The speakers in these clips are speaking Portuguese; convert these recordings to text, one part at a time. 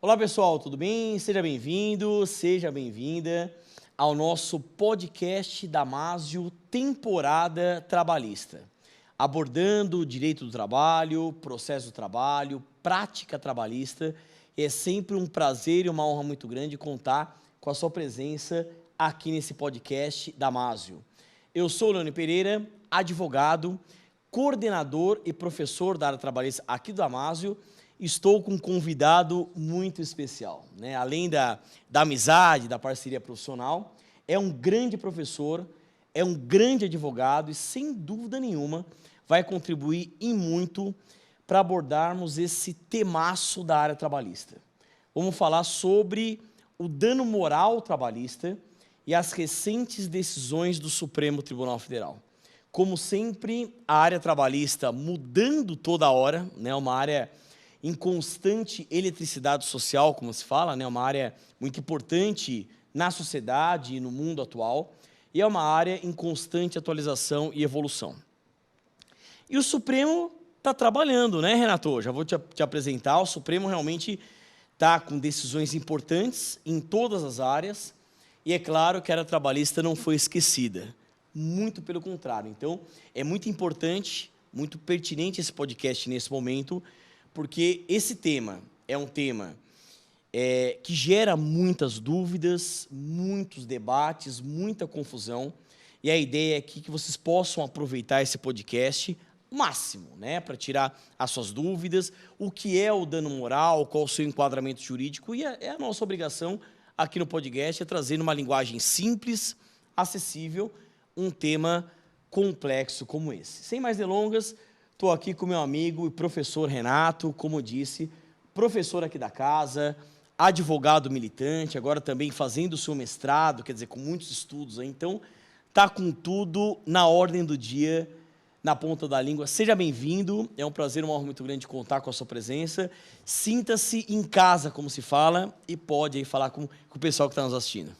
Olá pessoal, tudo bem? Seja bem-vindo, seja bem-vinda ao nosso podcast Damásio Temporada Trabalhista, abordando o direito do trabalho, processo do trabalho, prática trabalhista. É sempre um prazer e uma honra muito grande contar com a sua presença aqui nesse podcast Damásio. Eu sou o Leone Pereira, advogado, coordenador e professor da área trabalhista aqui do Damásio. Estou com um convidado muito especial, né? Além da amizade, da parceria profissional, é um grande professor, é um grande advogado e, sem dúvida nenhuma, vai contribuir em muito para abordarmos esse temaço da área trabalhista. Vamos falar sobre o dano moral trabalhista e as recentes decisões do Supremo Tribunal Federal. Como sempre, a área trabalhista mudando toda hora, né? Uma área em constante eletricidade social, como se fala, né? Uma área muito importante na sociedade e no mundo atual, e é uma área em constante atualização e evolução. E o Supremo está trabalhando, né, Renato? Já vou te apresentar. O Supremo realmente está com decisões importantes em todas as áreas, e é claro que a área trabalhista não foi esquecida, muito pelo contrário. Então, é muito importante, muito pertinente esse podcast nesse momento, porque esse tema é um tema que gera muitas dúvidas, muitos debates, muita confusão, e a ideia é que vocês possam aproveitar esse podcast máximo, né, para tirar as suas dúvidas, o que é o dano moral, qual o seu enquadramento jurídico, e é a nossa obrigação aqui no podcast é trazer numa linguagem simples, acessível, um tema complexo como esse. Sem mais delongas, estou aqui com meu amigo e professor Renato, como disse, professor aqui da casa, advogado militante, agora também fazendo o seu mestrado, quer dizer, com muitos estudos aí, então está com tudo na ordem do dia, na ponta da língua. Seja bem-vindo, é um prazer, uma honra muito grande contar com a sua presença. Sinta-se em casa, como se fala, e pode aí falar com o pessoal que está nos assistindo.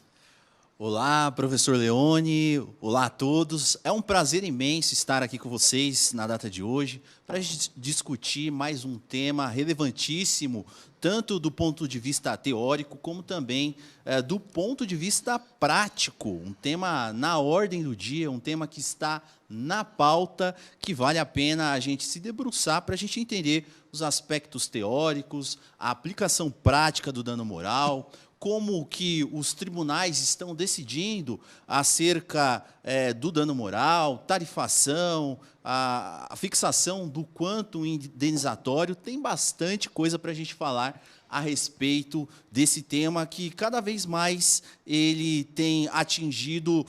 Olá, professor Leone, olá a todos. É um prazer imenso estar aqui com vocês na data de hoje para a gente discutir mais um tema relevantíssimo, tanto do ponto de vista teórico, como também do ponto de vista prático. Um tema na ordem do dia, um tema que está na pauta, que vale a pena a gente se debruçar para a gente entender os aspectos teóricos, a aplicação prática do dano moral, como que os tribunais estão decidindo acerca do dano moral, tarifação, a fixação do quanto indenizatório. Tem bastante coisa para a gente falar a respeito desse tema que cada vez mais ele tem atingido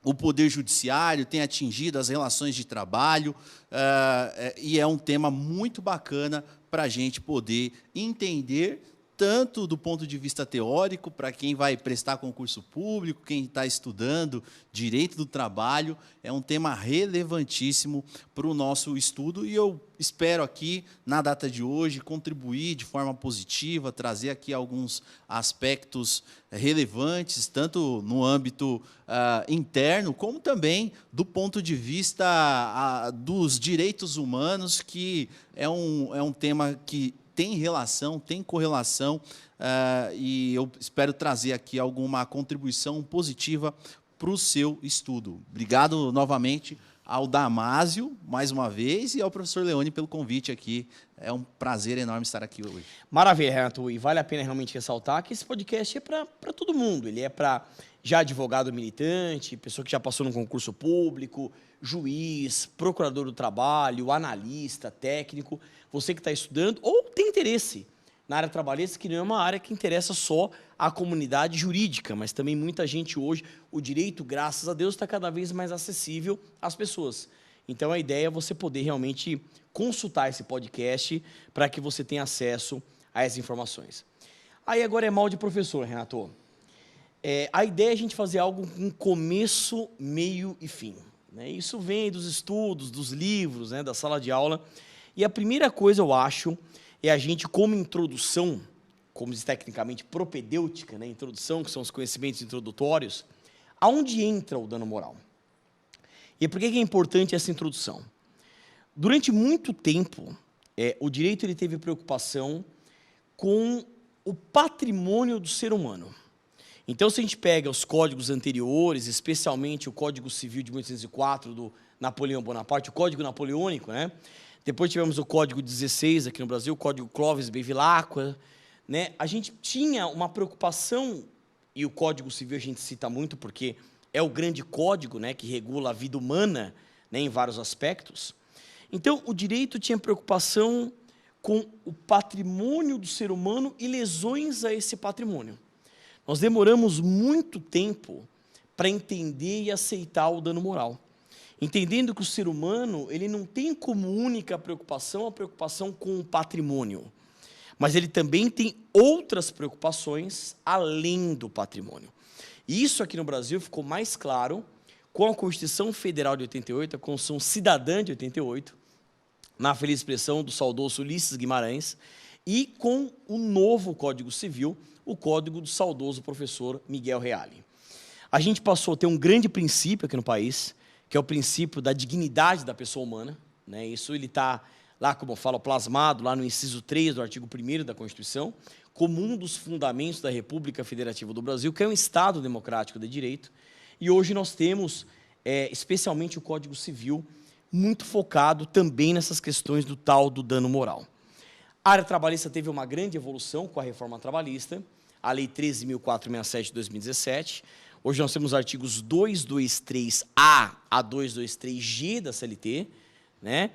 o Poder Judiciário, tem atingido as relações de trabalho, e é um tema muito bacana para a gente poder entender, tanto do ponto de vista teórico, para quem vai prestar concurso público, quem está estudando direito do trabalho, é um tema relevantíssimo para o nosso estudo, e eu espero aqui, na data de hoje, contribuir de forma positiva, trazer aqui alguns aspectos relevantes, tanto no âmbito interno, como também do ponto de vista dos direitos humanos, que é um tema que tem relação, tem correlação, e eu espero trazer aqui alguma contribuição positiva para o seu estudo. Obrigado novamente ao Damásio, mais uma vez, e ao professor Leone pelo convite aqui. É um prazer enorme estar aqui hoje. Maravilha, Renato, e vale a pena realmente ressaltar que esse podcast é para todo mundo. Ele é para já advogado militante, pessoa que já passou no concurso público, juiz, procurador do trabalho, analista, técnico, você que está estudando ou tem interesse na área trabalhista, que não é uma área que interessa só a comunidade jurídica, mas também muita gente hoje, o direito, graças a Deus, está cada vez mais acessível às pessoas. Então, a ideia é você poder realmente consultar esse podcast para que você tenha acesso a essas informações. Aí agora é mal de professor, Renato. A ideia é a gente fazer algo com começo, meio e fim, né? Isso vem dos estudos, dos livros, né, da sala de aula. E a primeira coisa, eu acho, é a gente, como introdução, como diz tecnicamente, propedêutica, né, introdução, que são os conhecimentos introdutórios, aonde entra o dano moral? E por que é importante essa introdução? Durante muito tempo, o direito ele teve preocupação com o patrimônio do ser humano. Então, se a gente pega os códigos anteriores, especialmente o Código Civil de 1804 do Napoleão Bonaparte, o Código Napoleônico, né? Depois tivemos o Código 16 aqui no Brasil, o Código Clovis Bevilacqua, né? A gente tinha uma preocupação, e o Código Civil a gente cita muito porque é o grande código, né, que regula a vida humana, né, em vários aspectos. Então, o direito tinha preocupação com o patrimônio do ser humano e lesões a esse patrimônio. Nós demoramos muito tempo para entender e aceitar o dano moral. Entendendo que o ser humano ele não tem como única preocupação a preocupação com o patrimônio, mas ele também tem outras preocupações além do patrimônio. E isso aqui no Brasil ficou mais claro com a Constituição Federal de 88, a Constituição Cidadã de 88, na feliz expressão do saudoso Ulisses Guimarães, e com o novo Código Civil, o código do saudoso professor Miguel Reale. A gente passou a ter um grande princípio aqui no país, que é o princípio da dignidade da pessoa humana, né? Isso ele está lá, como eu falo, plasmado lá no inciso 3 do artigo 1º da Constituição, como um dos fundamentos da República Federativa do Brasil, que é um Estado democrático de direito. E hoje nós temos, especialmente o Código Civil, muito focado também nessas questões do tal do dano moral. A área trabalhista teve uma grande evolução com a reforma trabalhista, a Lei 13.467 de 2017. Hoje nós temos os artigos 223A a 223G da CLT, né?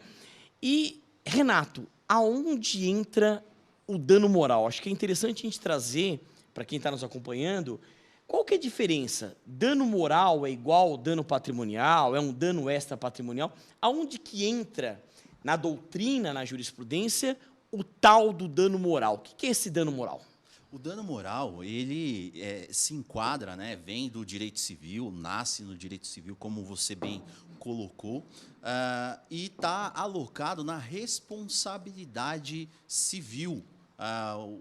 E, Renato, aonde entra o dano moral? Acho que é interessante a gente trazer, para quem está nos acompanhando, qual que é a diferença? Dano moral é igual ao dano patrimonial? É um dano extrapatrimonial? Aonde que entra na doutrina, na jurisprudência, o tal do dano moral? O que é esse dano moral? O dano moral, ele se enquadra, né, vem do direito civil, nasce no direito civil, como você bem colocou, e está alocado na responsabilidade civil.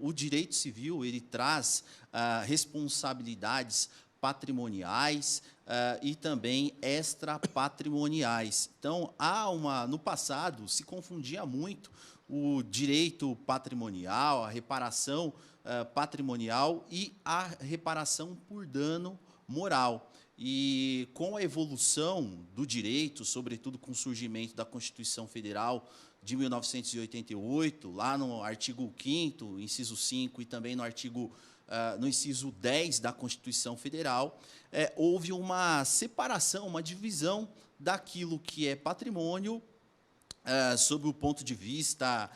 O direito civil ele traz responsabilidades patrimoniais e também extrapatrimoniais. Então, no passado, se confundia muito o direito patrimonial, a reparação patrimonial e a reparação por dano moral. E com a evolução do direito, sobretudo com o surgimento da Constituição Federal de 1988, lá no artigo 5º, inciso 5, e também no inciso 10 da Constituição Federal, houve uma separação, uma divisão daquilo que é patrimônio sob o ponto de vista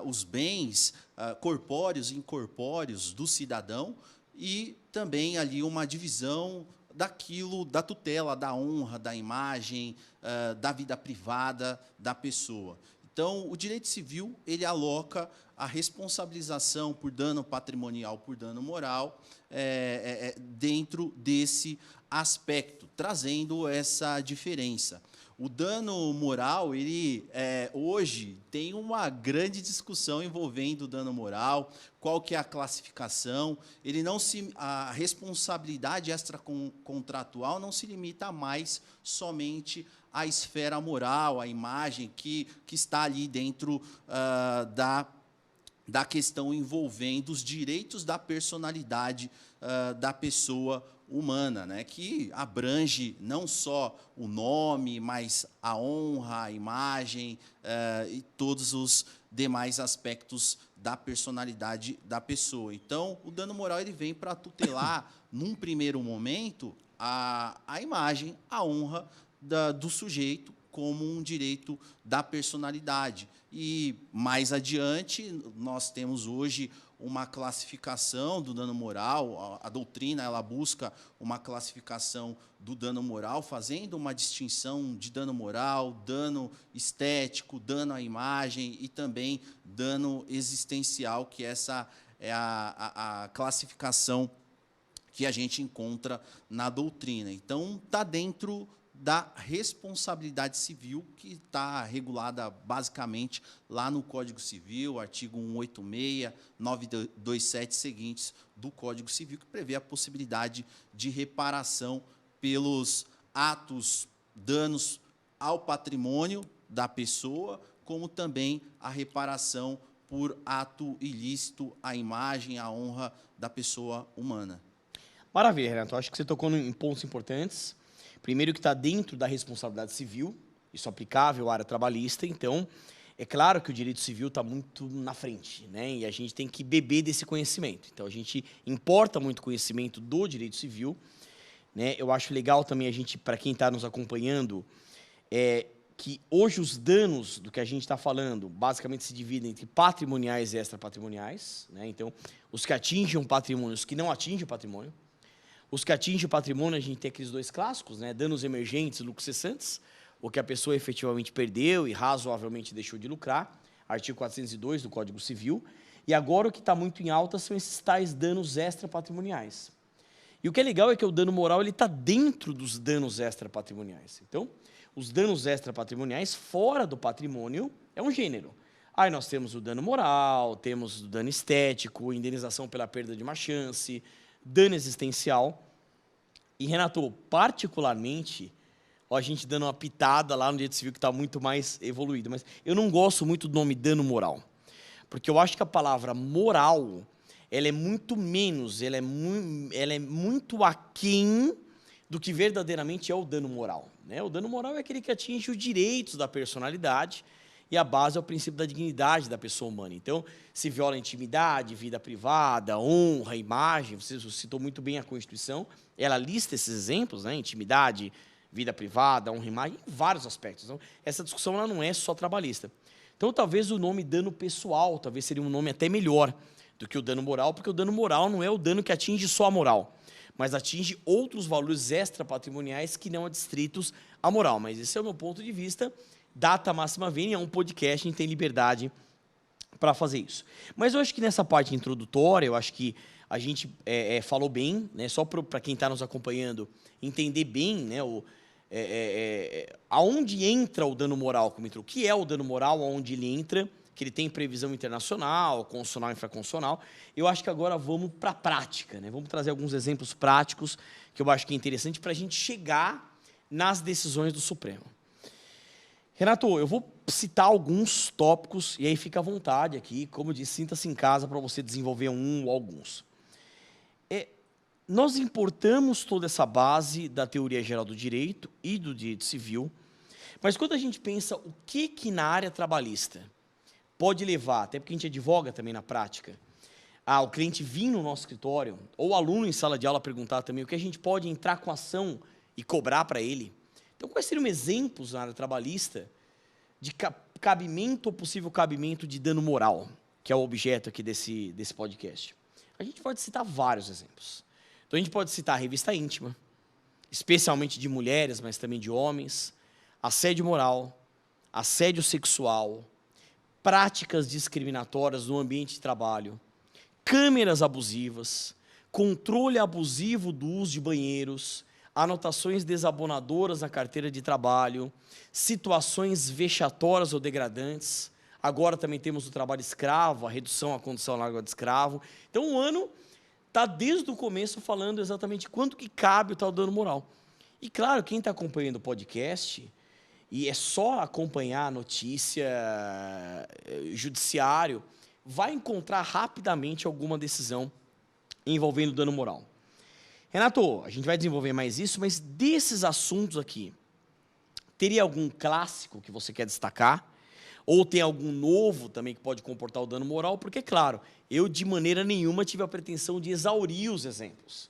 os bens corpóreos e incorpóreos do cidadão e também ali uma divisão daquilo, da tutela, da honra, da imagem, da vida privada da pessoa. Então, o direito civil ele aloca a responsabilização por dano patrimonial, por dano moral, dentro desse aspecto, trazendo essa diferença. O dano moral, ele hoje tem uma grande discussão envolvendo o dano moral, qual que é a classificação. A responsabilidade extracontratual não se limita mais somente à esfera moral, à imagem que está ali dentro da questão envolvendo os direitos da personalidade da pessoa humana, né, que abrange não só o nome, mas a honra, a imagem e todos os demais aspectos da personalidade da pessoa. Então, o dano moral ele vem para tutelar, num primeiro momento, a imagem, a honra do sujeito como um direito da personalidade. E, mais adiante, nós temos hoje uma classificação do dano moral, a doutrina ela busca uma classificação do dano moral, fazendo uma distinção de dano moral, dano estético, dano à imagem e também dano existencial, que essa é a classificação que a gente encontra na doutrina. Então, está dentro da responsabilidade civil, que está regulada basicamente lá no Código Civil, artigo 186, 927 seguintes do Código Civil, que prevê a possibilidade de reparação pelos atos, danos ao patrimônio da pessoa, como também a reparação por ato ilícito à imagem, à honra da pessoa humana. Maravilha, Renato. Acho que você tocou em pontos importantes. Primeiro que está dentro da responsabilidade civil, isso aplicável à área trabalhista. Então, é claro que o direito civil está muito na frente, né? E a gente tem que beber desse conhecimento. Então, a gente importa muito conhecimento do direito civil, né? Eu acho legal também a gente, para quem está nos acompanhando, que hoje os danos do que a gente está falando basicamente se dividem entre patrimoniais e extrapatrimoniais, né? Então, os que atingem o patrimônio, os que não atingem o patrimônio. Os que atingem o patrimônio, a gente tem aqueles dois clássicos, né? Danos emergentes e lucros cessantes, o que a pessoa efetivamente perdeu e razoavelmente deixou de lucrar, artigo 402 do Código Civil. E agora o que está muito em alta são esses tais danos extrapatrimoniais. E o que é legal é que o dano moral está dentro dos danos extrapatrimoniais. Então, os danos extrapatrimoniais fora do patrimônio é um gênero. Aí nós temos o dano moral, temos o dano estético, indenização pela perda de uma chance, dano existencial. E, Renato, particularmente, ó, a gente dando uma pitada lá no direito civil que está muito mais evoluído, mas eu não gosto muito do nome dano moral, porque eu acho que a palavra moral, ela é muito menos, ela é muito aquém do que verdadeiramente é o dano moral, né? O dano moral é aquele que atinge os direitos da personalidade, e a base é o princípio da dignidade da pessoa humana. Então, se viola a intimidade, vida privada, honra, imagem, você citou muito bem a Constituição, ela lista esses exemplos, né? Intimidade, vida privada, honra, imagem, em vários aspectos. Então, essa discussão ela não é só trabalhista. Então, talvez o nome dano pessoal, talvez seria um nome até melhor do que o dano moral, porque o dano moral não é o dano que atinge só a moral, mas atinge outros valores extrapatrimoniais que não adstritos à moral. Mas esse é o meu ponto de vista. Data máxima vem, é um podcast, a gente tem liberdade para fazer isso. Mas eu acho que nessa parte introdutória, eu acho que a gente falou bem, né? Só para quem está nos acompanhando entender bem, né, aonde entra o dano moral, como entrou, o que é o dano moral, aonde ele entra, que ele tem previsão internacional, constitucional, infraconstitucional. Eu acho que agora vamos para a prática, né? Vamos trazer alguns exemplos práticos que eu acho que é interessante para a gente chegar nas decisões do Supremo. Renato, eu vou citar alguns tópicos, e aí fica à vontade aqui, como eu disse, sinta-se em casa para você desenvolver um ou alguns. Nós importamos toda essa base da teoria geral do direito e do direito civil, mas quando a gente pensa o que na área trabalhista pode levar, até porque a gente advoga também na prática, o cliente vir no nosso escritório, ou o aluno em sala de aula perguntar também o que a gente pode entrar com ação e cobrar para ele. Então, quais seriam exemplos na área trabalhista de cabimento ou possível cabimento de dano moral, que é o objeto aqui desse podcast? A gente pode citar vários exemplos. Então, a gente pode citar a revista íntima, especialmente de mulheres, mas também de homens, assédio moral, assédio sexual, práticas discriminatórias no ambiente de trabalho, câmeras abusivas, controle abusivo do uso de banheiros, anotações desabonadoras na carteira de trabalho, situações vexatórias ou degradantes. Agora também temos o trabalho escravo, a redução à condição larga de escravo. Então, o ano está desde o começo falando exatamente quanto que cabe o tal dano moral. E, claro, quem está acompanhando o podcast, e é só acompanhar a notícia, judiciário, vai encontrar rapidamente alguma decisão envolvendo dano moral. Renato, a gente vai desenvolver mais isso, mas desses assuntos aqui, teria algum clássico que você quer destacar? Ou tem algum novo também que pode comportar o dano moral? Porque, claro, eu de maneira nenhuma tive a pretensão de exaurir os exemplos.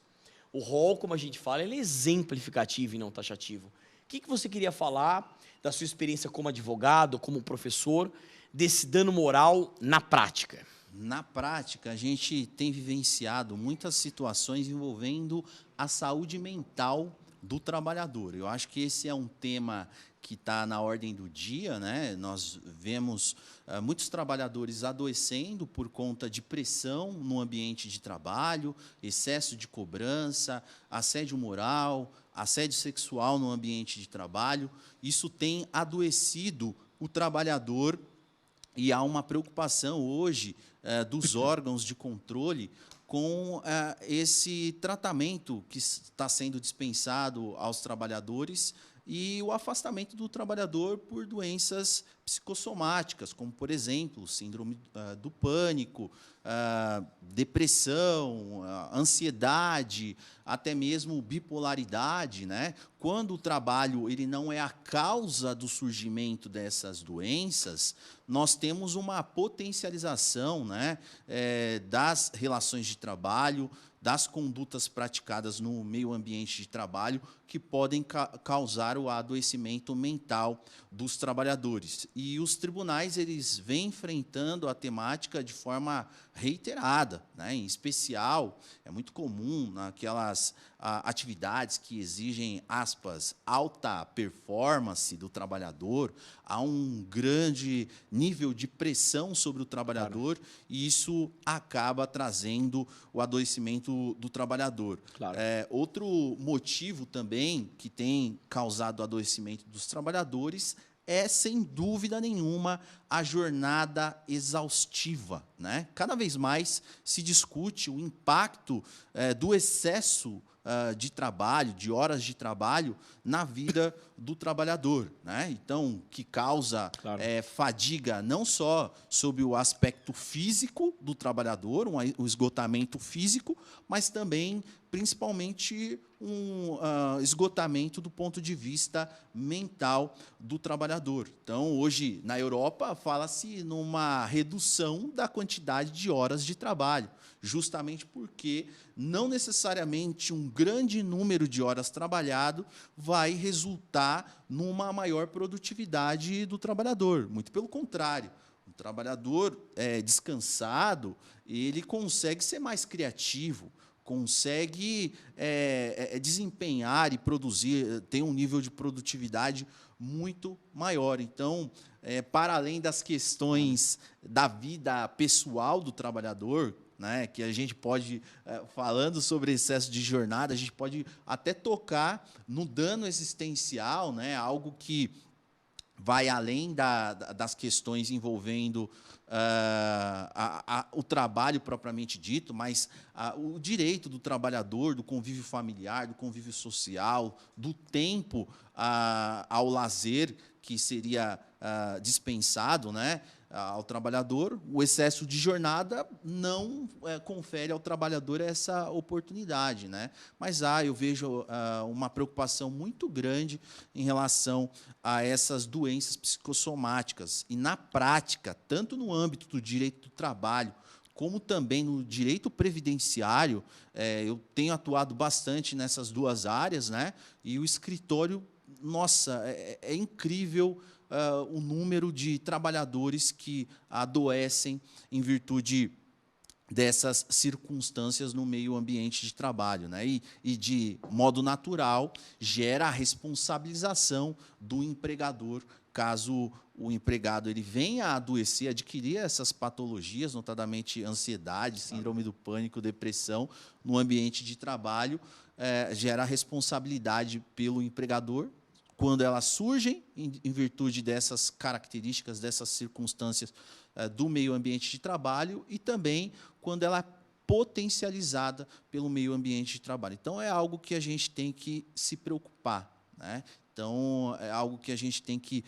O rol, como a gente fala, ele é exemplificativo e não taxativo. O que você queria falar da sua experiência como advogado, como professor, desse dano moral na prática? Na prática, a gente tem vivenciado muitas situações envolvendo a saúde mental do trabalhador. Eu acho que esse é um tema que está na ordem do dia, né? Nós vemos muitos trabalhadores adoecendo por conta de pressão no ambiente de trabalho, excesso de cobrança, assédio moral, assédio sexual no ambiente de trabalho. Isso tem adoecido o trabalhador e há uma preocupação hoje dos órgãos de controle com esse tratamento que está sendo dispensado aos trabalhadores e o afastamento do trabalhador por doenças psicossomáticas, como, por exemplo, síndrome do pânico, depressão, ansiedade, até mesmo bipolaridade, né? Quando o trabalho ele não é a causa do surgimento dessas doenças, nós temos uma potencialização, né, das relações de trabalho, das condutas praticadas no meio ambiente de trabalho que podem causar o adoecimento mental dos trabalhadores. E os tribunais eles vêm enfrentando a temática de forma reiterada, né? Em especial, é muito comum naquelas atividades que exigem, aspas, alta performance do trabalhador, há um grande nível de pressão sobre o trabalhador, claro, e isso acaba trazendo o adoecimento do trabalhador. Claro. Outro motivo também que tem causado o adoecimento dos trabalhadores é, sem dúvida nenhuma, a jornada exaustiva, né? Cada vez mais se discute o impacto do excesso de trabalho, de horas de trabalho, na vida do trabalhador, né? Então, que causa, claro, fadiga não só sob o aspecto físico do trabalhador, o esgotamento físico, mas também, principalmente, um esgotamento do ponto de vista mental do trabalhador. Então, hoje, na Europa, fala-se numa redução da quantidade de horas de trabalho, justamente porque não necessariamente um grande número de horas trabalhado vai resultar numa maior produtividade do trabalhador. Muito pelo contrário, o trabalhador descansado, ele consegue ser mais criativo, consegue desempenhar e produzir, tem um nível de produtividade muito maior. Então, para além das questões da vida pessoal do trabalhador, né, que a gente pode, falando sobre excesso de jornada, a gente pode até tocar no dano existencial, né, algo que vai além das questões envolvendo o trabalho propriamente dito, mas o direito do trabalhador, do convívio familiar, do convívio social, do tempo ao lazer que seria dispensado, né, ao trabalhador. O excesso de jornada não confere ao trabalhador essa oportunidade, né? Mas eu vejo uma preocupação muito grande em relação a essas doenças psicossomáticas. E, na prática, tanto no âmbito do direito do trabalho, como também no direito previdenciário, eu tenho atuado bastante nessas duas áreas, né? E o escritório, nossa, é incrível o número de trabalhadores que adoecem em virtude dessas circunstâncias no meio ambiente de trabalho, né? E de modo natural, gera a responsabilização do empregador, caso o empregado ele venha a adoecer, adquirir essas patologias, notadamente ansiedade, síndrome do pânico, depressão, no ambiente de trabalho, gera a responsabilidade pelo empregador, quando elas surgem em virtude dessas características, dessas circunstâncias do meio ambiente de trabalho, e também quando ela é potencializada pelo meio ambiente de trabalho. Então, é algo que a gente tem que se preocupar, né? Então, é algo que a gente tem que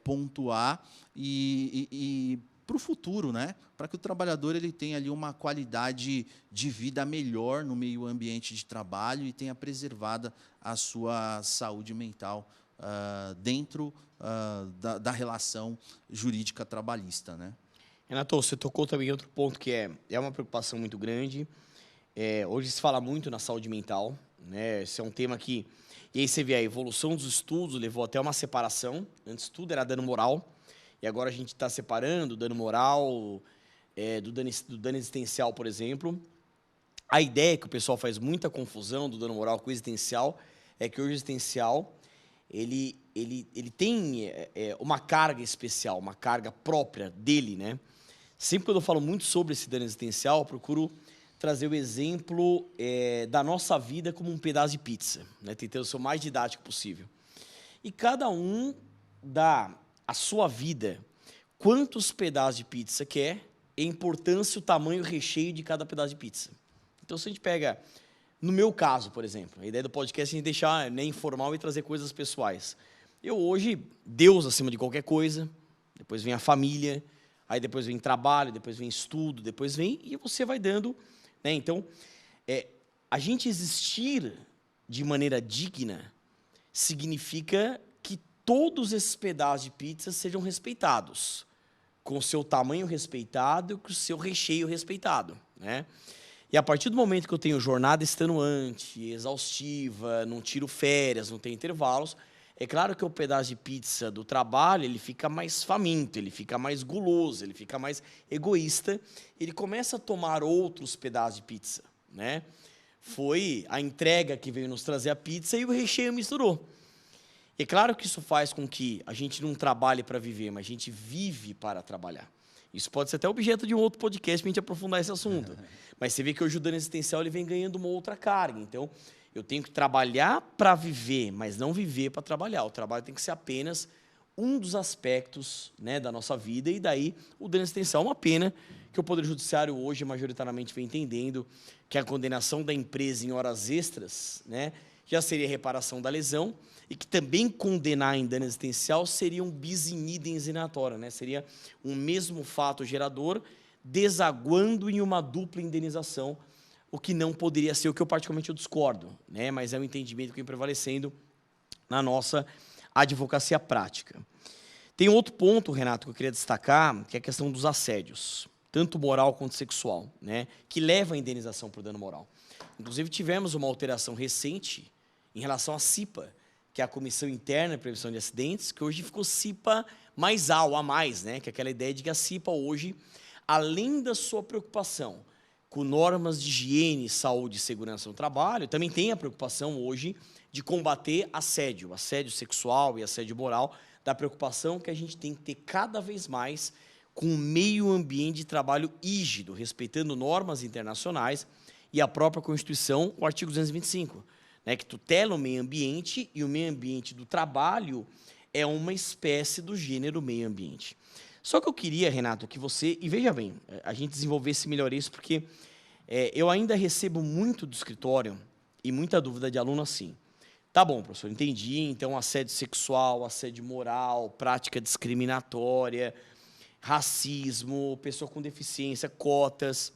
pontuar e para o futuro, né? Para que o trabalhador ele tenha ali uma qualidade de vida melhor no meio ambiente de trabalho e tenha preservada a sua saúde mental dentro da relação jurídica trabalhista, né? Renato, você tocou também em outro ponto que é uma preocupação muito grande. Hoje se fala muito na saúde mental, né? Esse é um tema que... E aí você vê a evolução dos estudos, levou até uma separação. Antes tudo era dano moral, e agora a gente está separando o dano moral do dano existencial, por exemplo. A ideia é que o pessoal faz muita confusão do dano moral com o existencial, é que o existencial ele tem uma carga especial, uma carga própria dele, né? Sempre quando eu falo muito sobre esse dano existencial, eu procuro trazer o exemplo da nossa vida como um pedaço de pizza, né? Tentando ser o mais didático possível. E cada um dá a sua vida quantos pedaços de pizza quer, a importância, o tamanho, o recheio de cada pedaço de pizza. Então, se a gente pega No meu caso, por exemplo, a ideia do podcast é a gente deixar, né, informal e trazer coisas pessoais. Eu hoje, Deus acima de qualquer coisa, depois vem a família, aí depois vem trabalho, depois vem estudo, depois vem e você vai dando, né? Então, a gente existir de maneira digna significa que todos esses pedaços de pizza sejam respeitados, com o seu tamanho respeitado e com o seu recheio respeitado, né? E a partir do momento que eu tenho jornada extenuante, exaustiva, não tiro férias, não tenho intervalos, é claro que o pedaço de pizza do trabalho, ele fica mais faminto, ele fica mais guloso, ele fica mais egoísta, ele começa a tomar outros pedaços de pizza, né? Foi a entrega que veio nos trazer a pizza e o recheio misturou. É claro que isso faz com que a gente não trabalhe para viver, mas a gente vive para trabalhar. Isso pode ser até objeto de um outro podcast para a gente aprofundar esse assunto. Mas você vê que hoje o dano existencial ele vem ganhando uma outra carga. Então, eu tenho que trabalhar para viver, mas não viver para trabalhar. O trabalho tem que ser apenas um dos aspectos, né, da nossa vida. E daí, o dano existencial é uma pena que o Poder Judiciário hoje, majoritariamente, vem entendendo que a condenação da empresa em horas extras, né, já seria reparação da lesão, e que também condenar em dano existencial seria um bis in idem exenatória, né? Seria um mesmo fato gerador desaguando em uma dupla indenização, o que não poderia ser, o que eu particularmente discordo, né? Mas é um entendimento que vem prevalecendo na nossa advocacia prática. Tem outro ponto, Renato, que eu queria destacar, que é a questão dos assédios, tanto moral quanto sexual, né? Que leva à indenização por dano moral. Inclusive, tivemos uma alteração recente em relação à CIPA, que é a Comissão Interna de Prevenção de Acidentes, que hoje ficou CIPA mais A mais, né? Que é aquela ideia de que a CIPA hoje, além da sua preocupação com normas de higiene, saúde e segurança no trabalho, também tem a preocupação hoje de combater assédio sexual e assédio moral, da preocupação que a gente tem que ter cada vez mais com um meio ambiente de trabalho rígido, respeitando normas internacionais e a própria Constituição, o artigo 225, né, que tutela o meio ambiente, e o meio ambiente do trabalho é uma espécie do gênero meio ambiente. Só que eu queria, Renato, que você, e veja bem, a gente desenvolvesse melhor isso, porque eu ainda recebo muito do escritório e muita dúvida de aluno assim. Tá bom, professor, entendi, então assédio sexual, assédio moral, prática discriminatória, racismo, pessoa com deficiência, cotas.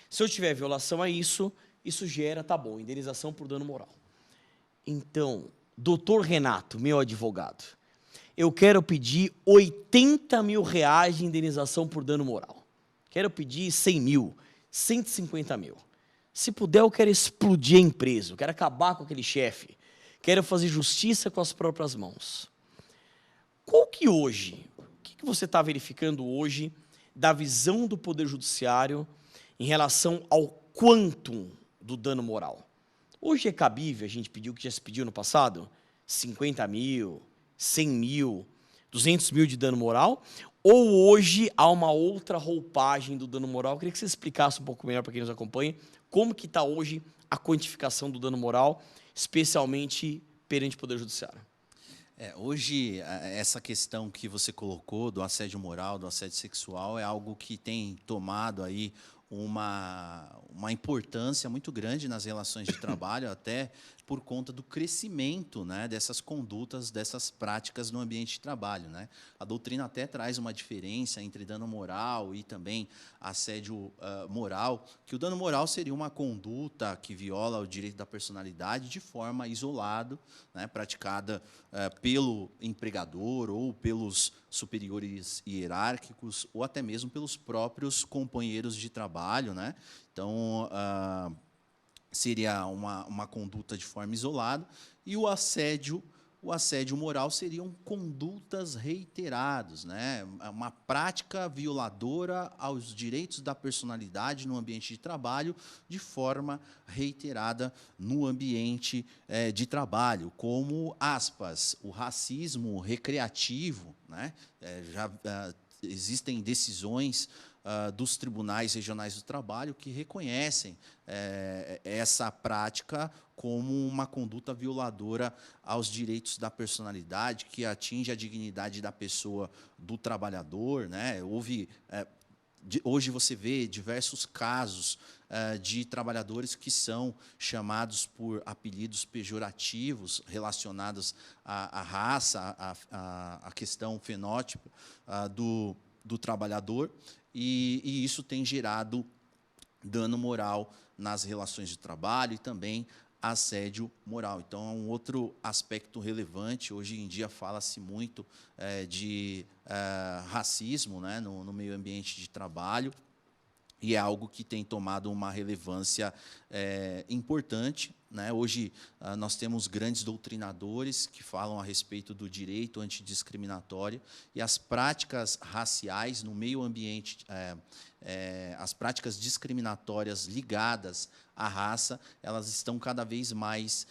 Se eu tiver violação a isso, isso gera, tá bom, indenização por dano moral. Então, doutor Renato, meu advogado, eu quero pedir 80 mil reais de indenização por dano moral. Quero pedir 100 mil, 150 mil. Se puder, eu quero explodir a empresa, eu quero acabar com aquele chefe, quero fazer justiça com as próprias mãos. Qual que hoje, o que você está verificando hoje da visão do Poder Judiciário em relação ao quantum do dano moral? Hoje é cabível, a gente pediu o que já se pediu no passado, 50 mil, 100 mil, 200 mil de dano moral, ou hoje há uma outra roupagem do dano moral? Eu queria que você explicasse um pouco melhor para quem nos acompanha, como que está hoje a quantificação do dano moral, especialmente perante o Poder Judiciário. Hoje, essa questão que você colocou do assédio moral, do assédio sexual, é algo que tem tomado aí uma importância muito grande nas relações de trabalho, até por conta do crescimento, né, dessas condutas, dessas práticas no ambiente de trabalho, né? A doutrina até traz uma diferença entre dano moral e também assédio moral, que o dano moral seria uma conduta que viola o direito da personalidade de forma isolada, né, praticada pelo empregador ou pelos superiores hierárquicos ou até mesmo pelos próprios companheiros de trabalho, né? Então, seria uma conduta de forma isolada, e o assédio moral seriam condutas reiteradas, né? Uma prática violadora aos direitos da personalidade no ambiente de trabalho de forma reiterada no ambiente de trabalho, como, aspas, o racismo recreativo, né? Existem decisões dos tribunais regionais do trabalho que reconhecem essa prática como uma conduta violadora aos direitos da personalidade, que atinge a dignidade da pessoa, do trabalhador, né? Houve hoje você vê diversos casos de trabalhadores que são chamados por apelidos pejorativos relacionados à raça, à questão fenótipo do trabalhador, e isso tem gerado dano moral nas relações de trabalho e também assédio moral. Então, é um outro aspecto relevante. Hoje em dia fala-se muito de racismo, né, no meio ambiente de trabalho, e é algo que tem tomado uma relevância importante, né? Hoje, nós temos grandes doutrinadores que falam a respeito do direito antidiscriminatório, e as práticas raciais no meio ambiente, as práticas discriminatórias ligadas à raça, elas estão cada vez mais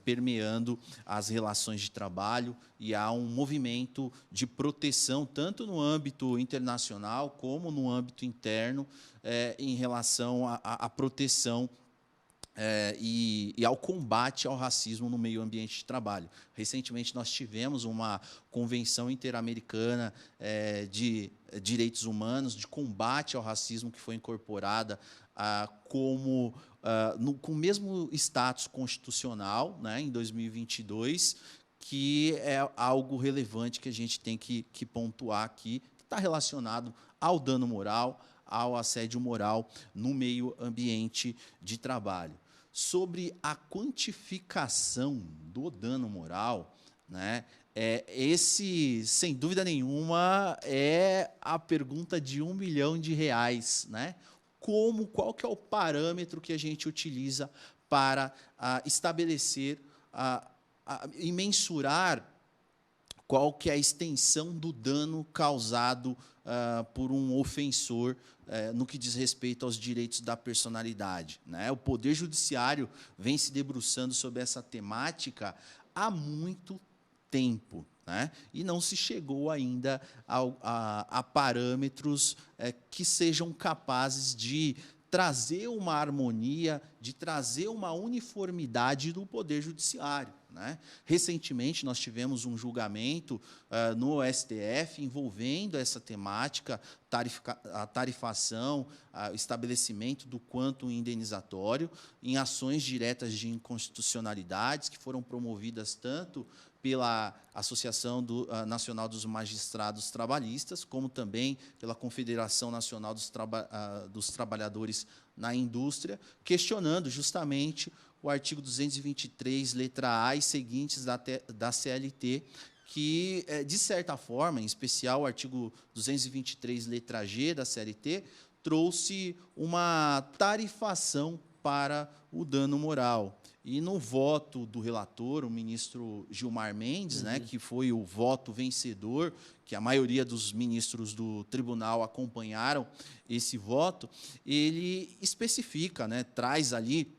permeando as relações de trabalho, e há um movimento de proteção, tanto no âmbito internacional como no âmbito interno, em relação à proteção e ao combate ao racismo no meio ambiente de trabalho. Recentemente, nós tivemos uma convenção interamericana de direitos humanos, de combate ao racismo, que foi incorporada com o mesmo status constitucional, né, em 2022, que é algo relevante que a gente tem que pontuar aqui, que está relacionado ao dano moral, ao assédio moral no meio ambiente de trabalho. Sobre a quantificação do dano moral, né, esse, sem dúvida nenhuma, é a pergunta de R$1 milhão, né? Qual que é o parâmetro que a gente utiliza para estabelecer e mensurar qual que é a extensão do dano causado por um ofensor no que diz respeito aos direitos da personalidade, né? O Poder Judiciário vem se debruçando sobre essa temática há muito tempo, né? E não se chegou ainda a parâmetros que sejam capazes de trazer uma harmonia, de trazer uma uniformidade do Poder Judiciário, né? Recentemente, nós tivemos um julgamento no STF envolvendo essa temática, a tarifação, o estabelecimento do quantum indenizatório em ações diretas de inconstitucionalidades que foram promovidas tanto pela Associação Nacional dos Magistrados Trabalhistas, como também pela Confederação Nacional dos Trabalhadores na Indústria, questionando justamente o artigo 223, letra A e seguintes da CLT, que, de certa forma, em especial o artigo 223, letra G da CLT, trouxe uma tarifação para o dano moral. E no voto do relator, o ministro Gilmar Mendes, né, que foi o voto vencedor, que a maioria dos ministros do tribunal acompanharam esse voto, ele especifica, né, traz ali,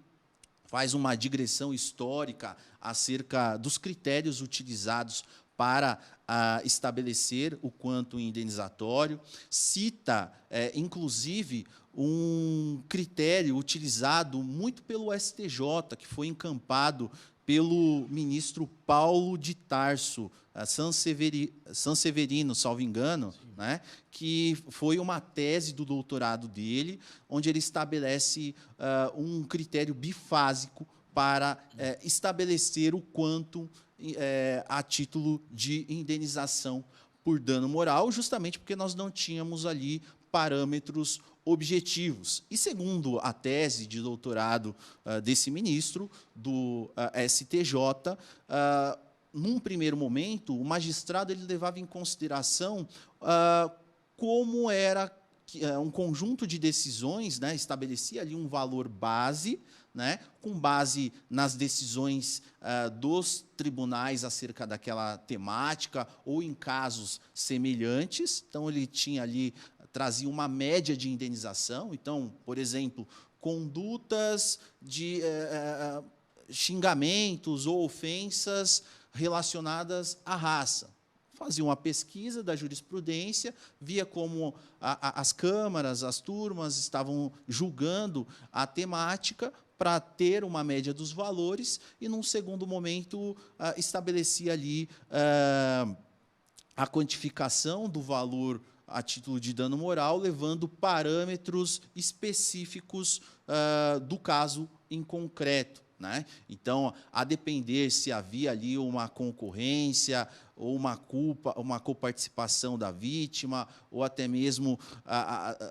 faz uma digressão histórica acerca dos critérios utilizados para estabelecer o quantum indenizatório, cita, inclusive, um critério utilizado muito pelo STJ, que foi encampado pelo ministro Paulo de Tarso, Sanseverino, salvo engano, né, que foi uma tese do doutorado dele, onde ele estabelece um critério bifásico para estabelecer o quantum a título de indenização por dano moral, justamente porque nós não tínhamos ali parâmetros objetivos. E, segundo a tese de doutorado desse ministro, do STJ, num primeiro momento, o magistrado ele levava em consideração como era um conjunto de decisões, né, estabelecia ali um valor base, né, com base nas decisões dos tribunais acerca daquela temática ou em casos semelhantes. Então, ele tinha ali, trazia uma média de indenização. Então, por exemplo, condutas de xingamentos ou ofensas relacionadas à raça. Fazia uma pesquisa da jurisprudência, via como as câmaras, as turmas estavam julgando a temática para ter uma média dos valores e, num segundo momento, estabelecia ali a quantificação do valor a título de dano moral, levando parâmetros específicos do caso em concreto, né? Então, a depender se havia ali uma concorrência ou uma culpa, uma coparticipação da vítima, ou até mesmo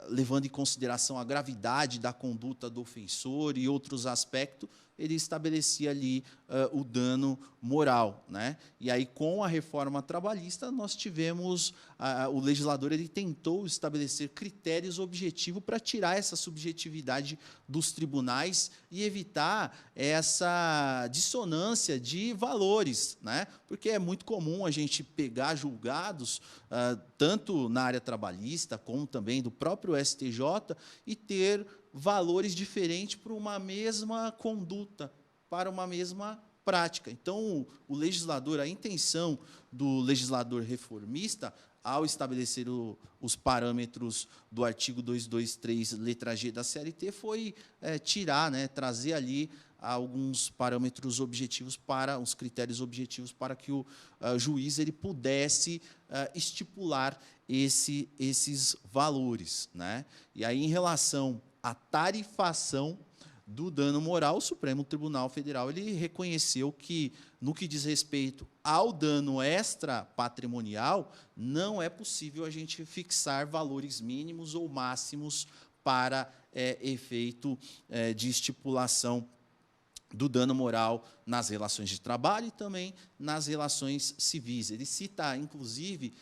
levando em consideração a gravidade da conduta do ofensor e outros aspectos, ele estabelecia ali o dano moral, né? E aí, com a reforma trabalhista, nós tivemos o legislador ele tentou estabelecer critérios objetivos para tirar essa subjetividade dos tribunais e evitar essa dissonância de valores, né? Porque é muito comum a gente pegar julgados tanto na área trabalhista como também do próprio STJ e ter valores diferentes para uma mesma conduta, para uma mesma prática. Então, o legislador, a intenção do legislador reformista, ao estabelecer os parâmetros do artigo 223, letra G da CLT, foi tirar, né, trazer ali alguns parâmetros objetivos para os critérios objetivos para que o juiz ele pudesse estipular esses valores, né? E aí, em relação à tarifação do dano moral, o Supremo Tribunal Federal ele reconheceu que, no que diz respeito ao dano extrapatrimonial, não é possível a gente fixar valores mínimos ou máximos para efeito de estipulação do dano moral nas relações de trabalho e também nas relações civis. Ele cita, inclusive,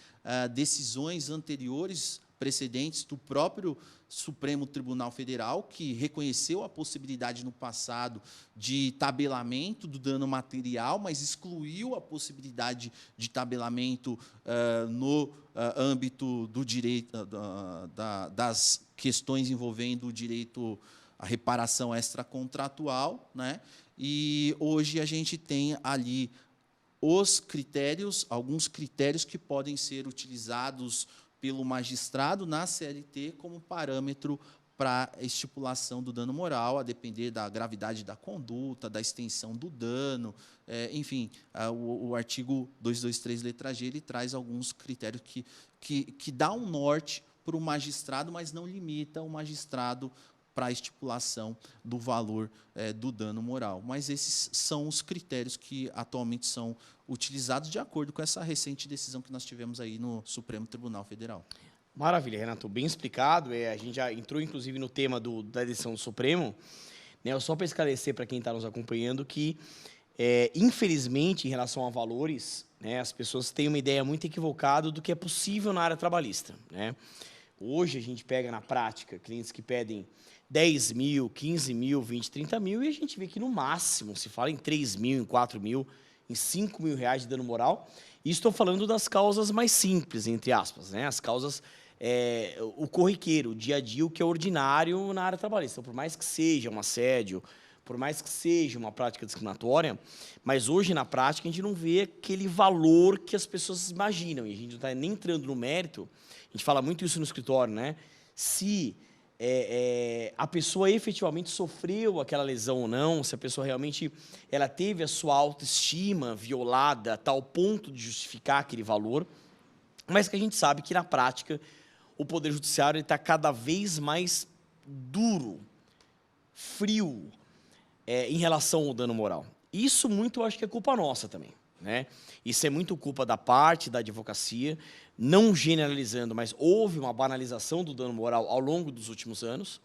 decisões anteriores, precedentes do próprio Supremo Tribunal Federal, que reconheceu a possibilidade no passado de tabelamento do dano material, mas excluiu a possibilidade de tabelamento no âmbito do direito, das questões envolvendo o direito à reparação extracontratual, né? E hoje a gente tem ali os critérios, alguns critérios que podem ser utilizados pelo magistrado na CLT como parâmetro para a estipulação do dano moral, a depender da gravidade da conduta, da extensão do dano, enfim, o artigo 223, letra G, ele traz alguns critérios que dá um norte para o magistrado, mas não limita o magistrado para a estipulação do valor do dano moral. Mas esses são os critérios que atualmente são utilizados de acordo com essa recente decisão que nós tivemos aí no Supremo Tribunal Federal. Maravilha, Renato, bem explicado. A gente já entrou, inclusive, no tema da decisão do Supremo, né? Só para esclarecer para quem está nos acompanhando que, infelizmente, em relação a valores, né, as pessoas têm uma ideia muito equivocada do que é possível na área trabalhista, né? Hoje, a gente pega na prática clientes que pedem 10 mil, 15 mil, 20, 30 mil, e a gente vê que, no máximo, se fala em 3 mil, em 4 mil, em 5 mil reais de dano moral. E estou falando das causas mais simples, entre aspas, né? As causas, o corriqueiro, o dia a dia, o que é ordinário na área trabalhista. Então, por mais que seja um assédio, por mais que seja uma prática discriminatória, mas hoje, na prática, a gente não vê aquele valor que as pessoas imaginam. E a gente não está nem entrando no mérito, a gente fala muito isso no escritório, né? Se a pessoa efetivamente sofreu aquela lesão ou não, se a pessoa realmente ela teve a sua autoestima violada a tal ponto de justificar aquele valor, mas que a gente sabe que, na prática, o Poder Judiciário está cada vez mais duro, frio, em relação ao dano moral. Isso muito, eu acho que é culpa nossa também, né? Isso é muito culpa da parte da advocacia, não generalizando, mas houve uma banalização do dano moral ao longo dos últimos anos,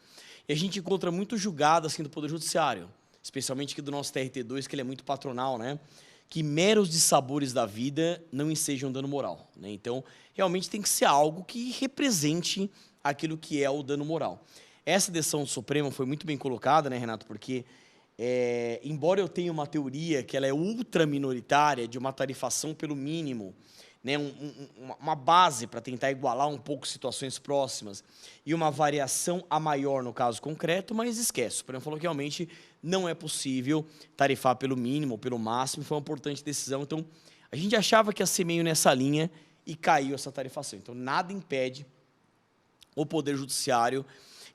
e a gente encontra muito julgado assim do Poder Judiciário, especialmente aqui do nosso TRT2, que ele é muito patronal, né? Que meros dissabores da vida não ensejam dano moral, né? Então, realmente tem que ser algo que represente aquilo que é o dano moral. Essa decisão do Supremo foi muito bem colocada, né, Renato? Porque, embora eu tenha uma teoria que ela é ultra minoritária, de uma tarifação pelo mínimo, né, uma base para tentar igualar um pouco situações próximas e uma variação a maior no caso concreto, mas esquece. O Supremo falou que realmente não é possível tarifar pelo mínimo ou pelo máximo, foi uma importante decisão. Então, a gente achava que ia ser meio nessa linha e caiu essa tarifação. Então, nada impede o Poder Judiciário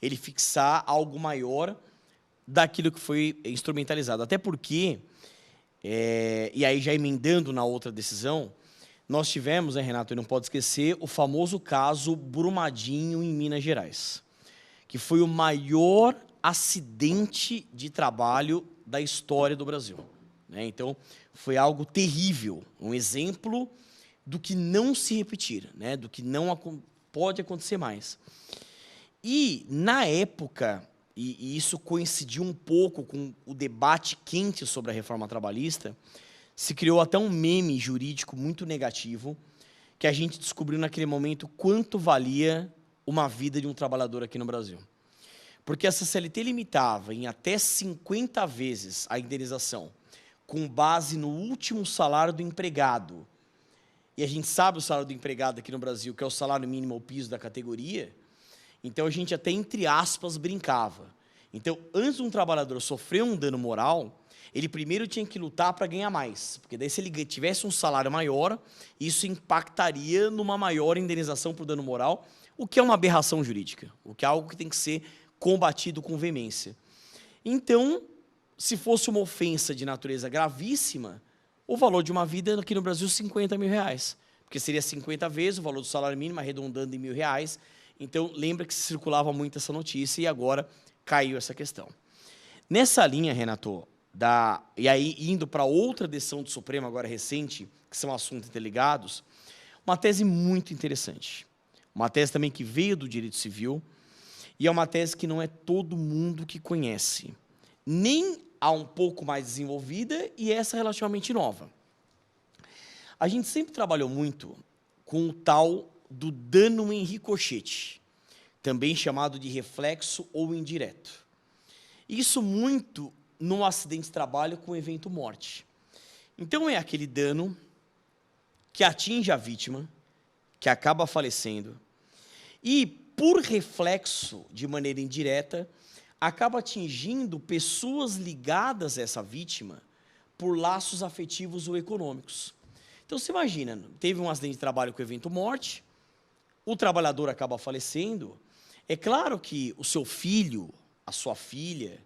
ele fixar algo maior daquilo que foi instrumentalizado. Até porque, e aí já emendando na outra decisão, nós tivemos, né, Renato, e não pode esquecer, o famoso caso Brumadinho em Minas Gerais, que foi o maior acidente de trabalho da história do Brasil, né? Então, foi algo terrível, um exemplo do que não se repetir, né? Do que não pode acontecer mais. E, na época, e isso coincidiu um pouco com o debate quente sobre a reforma trabalhista, se criou até um meme jurídico muito negativo, que a gente descobriu naquele momento quanto valia uma vida de um trabalhador aqui no Brasil. Porque essa CLT limitava em até 50 vezes a indenização, com base no último salário do empregado. E a gente sabe o salário do empregado aqui no Brasil, que é o salário mínimo ao piso da categoria. Então, a gente até, entre aspas, brincava. Então, antes de um trabalhador sofrer um dano moral, ele primeiro tinha que lutar para ganhar mais. Porque daí, se ele tivesse um salário maior, isso impactaria numa maior indenização por dano moral, o que é uma aberração jurídica, o que é algo que tem que ser combatido com veemência. Então, se fosse uma ofensa de natureza gravíssima, o valor de uma vida aqui no Brasil, R$50 mil. Porque seria 50 vezes o valor do salário mínimo, arredondando em R$1.000. Então, lembra que circulava muito essa notícia e agora caiu essa questão. Nessa linha, Renato, e aí indo para outra decisão do Supremo, agora recente, que são assuntos interligados, uma tese muito interessante. Uma tese também que veio do direito civil, e é uma tese que não é todo mundo que conhece. Nem a um pouco mais desenvolvida e essa relativamente nova. A gente sempre trabalhou muito com o tal do dano em ricochete, também chamado de reflexo ou indireto. Isso muito no acidente de trabalho com evento morte. Então, é aquele dano que atinge a vítima, que acaba falecendo, e, por reflexo, de maneira indireta, acaba atingindo pessoas ligadas a essa vítima por laços afetivos ou econômicos. Então, você imagina, teve um acidente de trabalho com evento morte, o trabalhador acaba falecendo, é claro que o seu filho, a sua filha,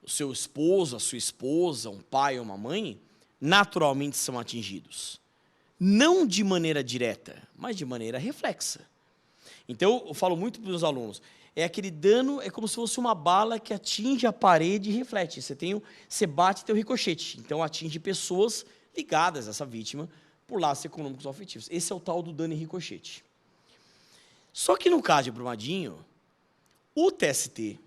o seu esposo, a sua esposa, um pai ou uma mãe, naturalmente são atingidos. Não de maneira direta, mas de maneira reflexa. Então, eu falo muito para os alunos, é aquele dano, é como se fosse uma bala que atinge a parede e reflete. Você bate e tem o ricochete. Então, atinge pessoas ligadas a essa vítima por laços econômicos ou afetivos. Esse é o tal do dano em ricochete. Só que no caso de Brumadinho, o TST,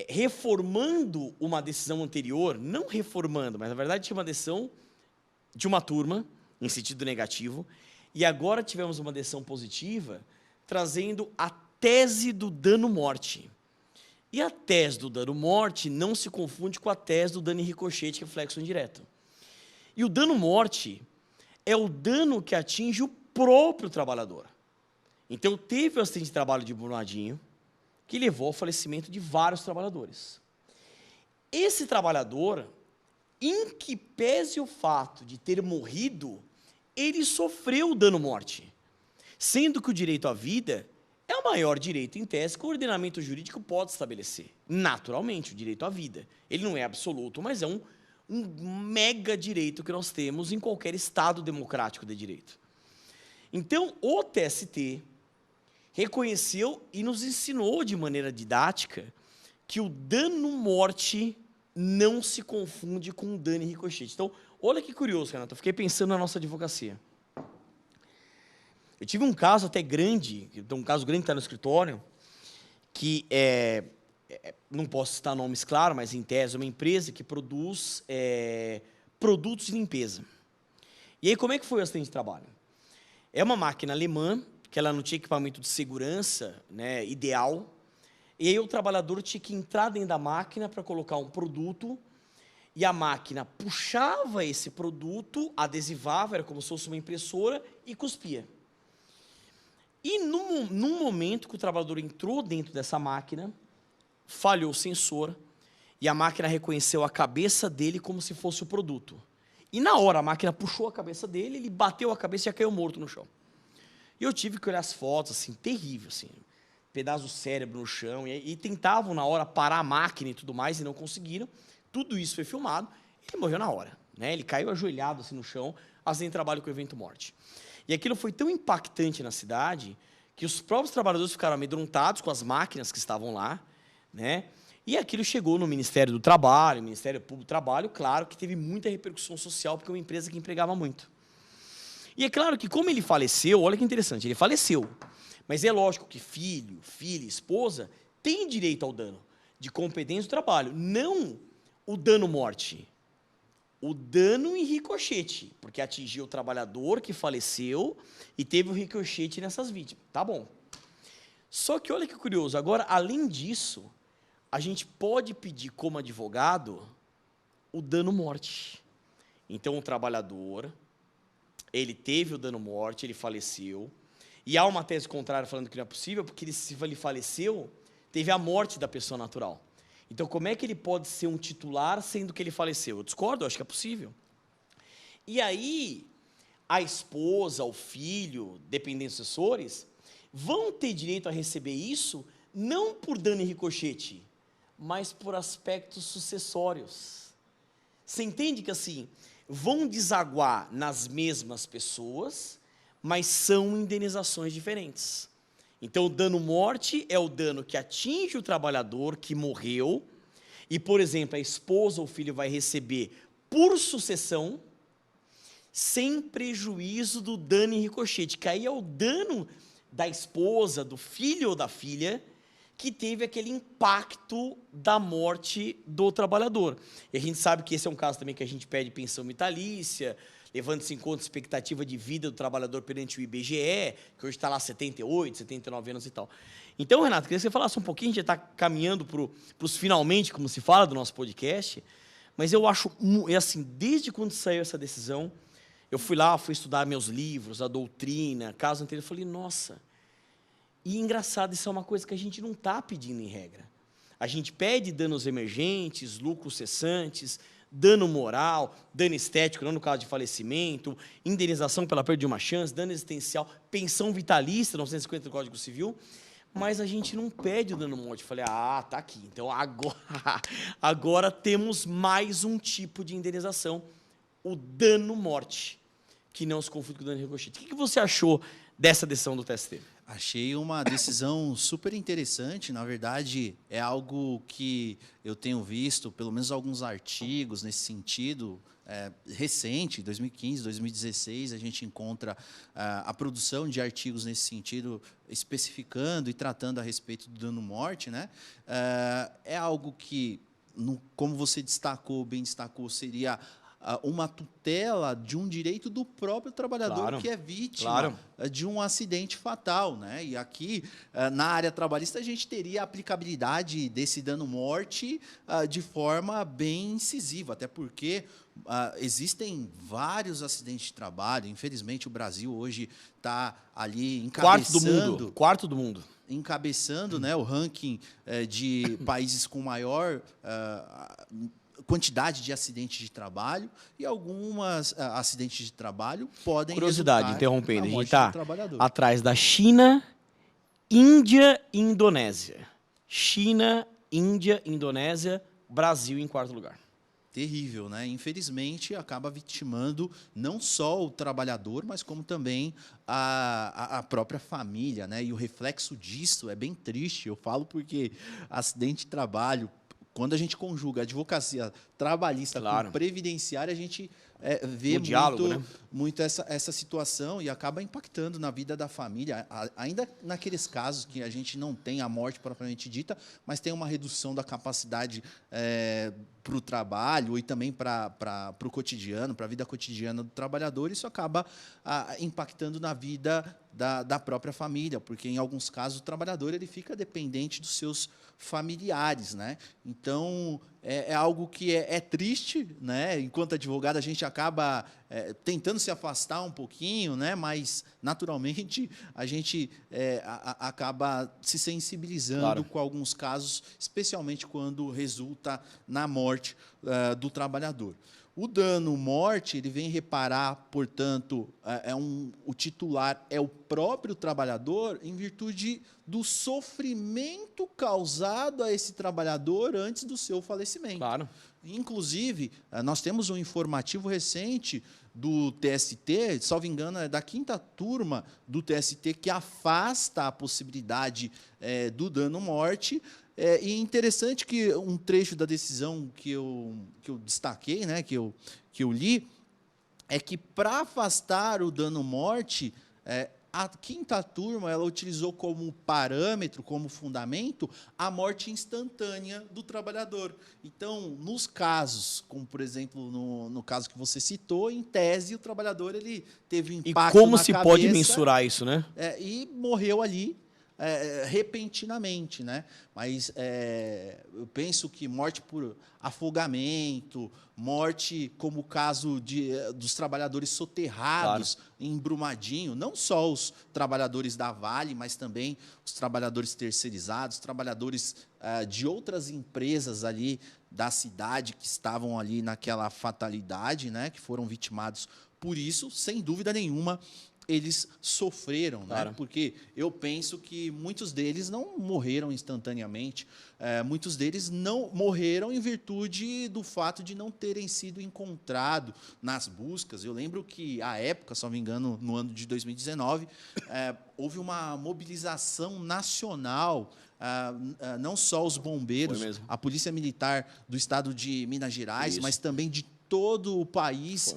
reformando uma decisão anterior, não reformando, mas na verdade tinha uma decisão de uma turma, em sentido negativo, e agora tivemos uma decisão positiva, trazendo a tese do dano-morte. E a tese do dano-morte não se confunde com a tese do dano em ricochete, reflexo indireto. E o dano-morte é o dano que atinge o próprio trabalhador. Então, teve o acidente de trabalho de Brumadinho, que levou ao falecimento de vários trabalhadores. Esse trabalhador, em que pese o fato de ter morrido, ele sofreu o dano-morte, sendo que o direito à vida é o maior direito, em tese, que o ordenamento jurídico pode estabelecer. Naturalmente, o direito à vida. Ele não é absoluto, mas é um mega direito que nós temos em qualquer Estado democrático de direito. Então, o TST reconheceu e nos ensinou de maneira didática que o dano-morte não se confunde com o dano em ricochete. Então, olha que curioso, Renato, eu fiquei pensando na nossa advocacia. Eu tive um caso até grande, um caso grande que está no escritório, que não posso citar nomes, claro, mas em tese é uma empresa que produz produtos de limpeza. E aí, como é que foi o acidente de trabalho? É uma máquina alemã, que ela não tinha equipamento de segurança, né, ideal, e aí o trabalhador tinha que entrar dentro da máquina para colocar um produto, e a máquina puxava esse produto, adesivava, era como se fosse uma impressora, e cuspia. E num momento que o trabalhador entrou dentro dessa máquina, falhou o sensor, e a máquina reconheceu a cabeça dele como se fosse o produto. E na hora a máquina puxou a cabeça dele, ele bateu a cabeça e já caiu morto no chão. E eu tive que olhar as fotos, assim, terrível, assim, pedaço do cérebro no chão, e tentavam na hora parar a máquina e tudo mais, e não conseguiram. Tudo isso foi filmado, ele morreu na hora, né? Ele caiu ajoelhado assim no chão, acidente de trabalho com evento morte. E aquilo foi tão impactante na cidade que os próprios trabalhadores ficaram amedrontados com as máquinas que estavam lá, né? E aquilo chegou no Ministério do Trabalho, Ministério Público do Trabalho, claro que teve muita repercussão social, porque é uma empresa que empregava muito. E é claro que como ele faleceu, olha que interessante, ele faleceu, mas é lógico que filho, filha, esposa, têm direito ao dano de competência do trabalho, não o dano morte, o dano em ricochete, porque atingiu o trabalhador que faleceu e teve o ricochete nessas vítimas. Tá bom. Só que olha que curioso, agora, além disso, a gente pode pedir como advogado o dano morte. Então, o trabalhador, ele teve o dano morte, ele faleceu, e há uma tese contrária falando que não é possível, porque se ele faleceu, teve a morte da pessoa natural. Então, como é que ele pode ser um titular sendo que ele faleceu? Eu discordo, eu acho que é possível. E aí, a esposa, o filho, dependendo dos sucessores, vão ter direito a receber isso, não por dano em ricochete, mas por aspectos sucessórios. Você entende que, assim, vão desaguar nas mesmas pessoas, mas são indenizações diferentes. Então, o dano morte é o dano que atinge o trabalhador que morreu, e, por exemplo, a esposa ou o filho vai receber por sucessão, sem prejuízo do dano em ricochete, que aí é o dano da esposa, do filho ou da filha, que teve aquele impacto da morte do trabalhador. E a gente sabe que esse é um caso também que a gente pede pensão vitalícia, levando-se em conta a expectativa de vida do trabalhador perante o IBGE, que hoje está lá 78, 79 anos e tal. Então, Renato, queria que você falasse um pouquinho, a gente já está caminhando para os finalmente, como se fala, do nosso podcast, mas eu acho, é assim, desde quando saiu essa decisão, eu fui estudar meus livros, a doutrina, caso anterior, eu falei, nossa, e engraçado, isso é uma coisa que a gente não está pedindo em regra. A gente pede danos emergentes, lucros cessantes, dano moral, dano estético, não no caso de falecimento, indenização pela perda de uma chance, dano existencial, pensão vitalícia, 950 do Código Civil, mas a gente não pede o dano morte. Eu falei, tá aqui. Então, agora temos mais um tipo de indenização, o dano morte, que não se confunde com o dano ricochete. O que você achou dessa decisão do TST? Achei uma decisão super interessante. Na verdade, é algo que eu tenho visto, pelo menos alguns artigos nesse sentido, recente, 2015, 2016, a gente encontra a produção de artigos nesse sentido, especificando e tratando a respeito do dano-morte, né? É algo que, como você bem destacou, seria uma tutela de um direito do próprio trabalhador, claro, que é vítima, claro, de um acidente fatal, né? E aqui, na área trabalhista, a gente teria a aplicabilidade desse dano-morte de forma bem incisiva, até porque existem vários acidentes de trabalho. Infelizmente, o Brasil hoje está ali encabeçando... Quarto do mundo. Encabeçando, né, o ranking de países com maior... quantidade de acidentes de trabalho, e alguns acidentes de trabalho podem Curiosidade, interrompendo, a gente está atrás da China, Índia e Indonésia. China, Índia, Indonésia, Brasil em quarto lugar. Terrível, né? Infelizmente, acaba vitimando não só o trabalhador, mas como também a própria família, né? E o reflexo disso é bem triste. Eu falo porque acidente de trabalho, quando a gente conjuga a advocacia trabalhista, claro, com previdenciária, a gente vê muito essa situação e acaba impactando na vida da família, ainda naqueles casos que a gente não tem a morte propriamente dita, mas tem uma redução da capacidade para o trabalho e também para o cotidiano, para a vida cotidiana do trabalhador. Isso acaba impactando na vida da própria família, porque, em alguns casos, o trabalhador ele fica dependente dos seus familiares, né? Então, é algo que é triste, né? Enquanto advogado, a gente acaba tentando se afastar um pouquinho, né? Mas, naturalmente, a gente acaba se sensibilizando, claro, com alguns casos, especialmente quando resulta na morte do trabalhador. O dano morte, ele vem reparar, portanto, o titular é o próprio trabalhador em virtude do sofrimento causado a esse trabalhador antes do seu falecimento. Claro. Inclusive, nós temos um informativo recente do TST, salvo engano, é da 5ª turma do TST, que afasta a possibilidade do dano-morte. E é interessante que um trecho da decisão que eu destaquei, né, que eu li, é que, para afastar o dano-morte, a 5ª turma ela utilizou como parâmetro, como fundamento, a morte instantânea do trabalhador. Então, nos casos, como, por exemplo, no caso que você citou, em tese, o trabalhor ele teve um impacto na cabeça. E como se pode mensurar isso, né? E morreu ali repentinamente, né? Mas eu penso que morte por afogamento, morte como o caso dos trabalhadores soterrados, claro, em Brumadinho, não só os trabalhadores da Vale, mas também os trabalhadores terceirizados, trabalhadores de outras empresas ali da cidade que estavam ali naquela fatalidade, né? Que foram vitimados por isso, sem dúvida nenhuma. Eles sofreram, claro, né? Porque eu penso que muitos deles não morreram instantaneamente, muitos deles não morreram em virtude do fato de não terem sido encontrados nas buscas. Eu lembro que, à época, se não me engano, no ano de 2019, houve uma mobilização nacional, não só os bombeiros, a Polícia Militar do Estado de Minas Gerais, mas também de todo o país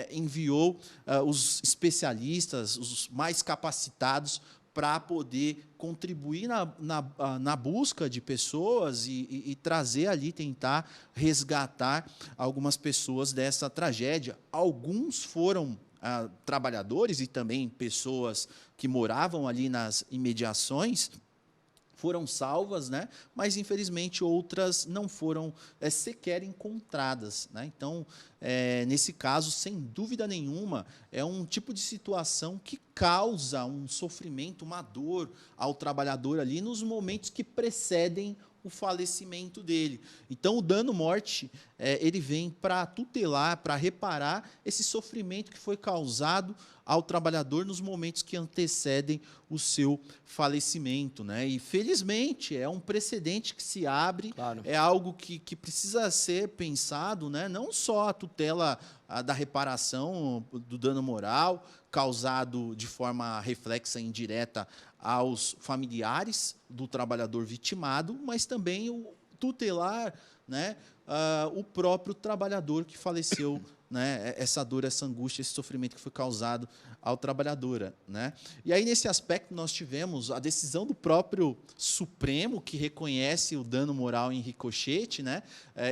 enviou os especialistas, os mais capacitados, para poder contribuir na busca de pessoas e trazer ali, tentar resgatar algumas pessoas dessa tragédia. Alguns foram trabalhadores e também pessoas que moravam ali nas imediações, foram salvas, né? Mas, infelizmente, outras não foram sequer encontradas, né? Então, nesse caso, sem dúvida nenhuma, é um tipo de situação que causa um sofrimento, uma dor ao trabalhador ali nos momentos que precedem o falecimento dele. Então, o dano-morte ele vem para tutelar, para reparar esse sofrimento que foi causado ao trabalhador nos momentos que antecedem o seu falecimento, né? E, felizmente, é um precedente que se abre, claro, é algo que precisa ser pensado, né? Não só a tutela da reparação do dano moral causado de forma reflexa e indireta aos familiares do trabalhador vitimado, mas também o tutelar, né, o próprio trabalhador que faleceu, né, essa dor, essa angústia, esse sofrimento que foi causado ao trabalhador, né? E aí, nesse aspecto, nós tivemos a decisão do próprio Supremo, que reconhece o dano moral em ricochete, né?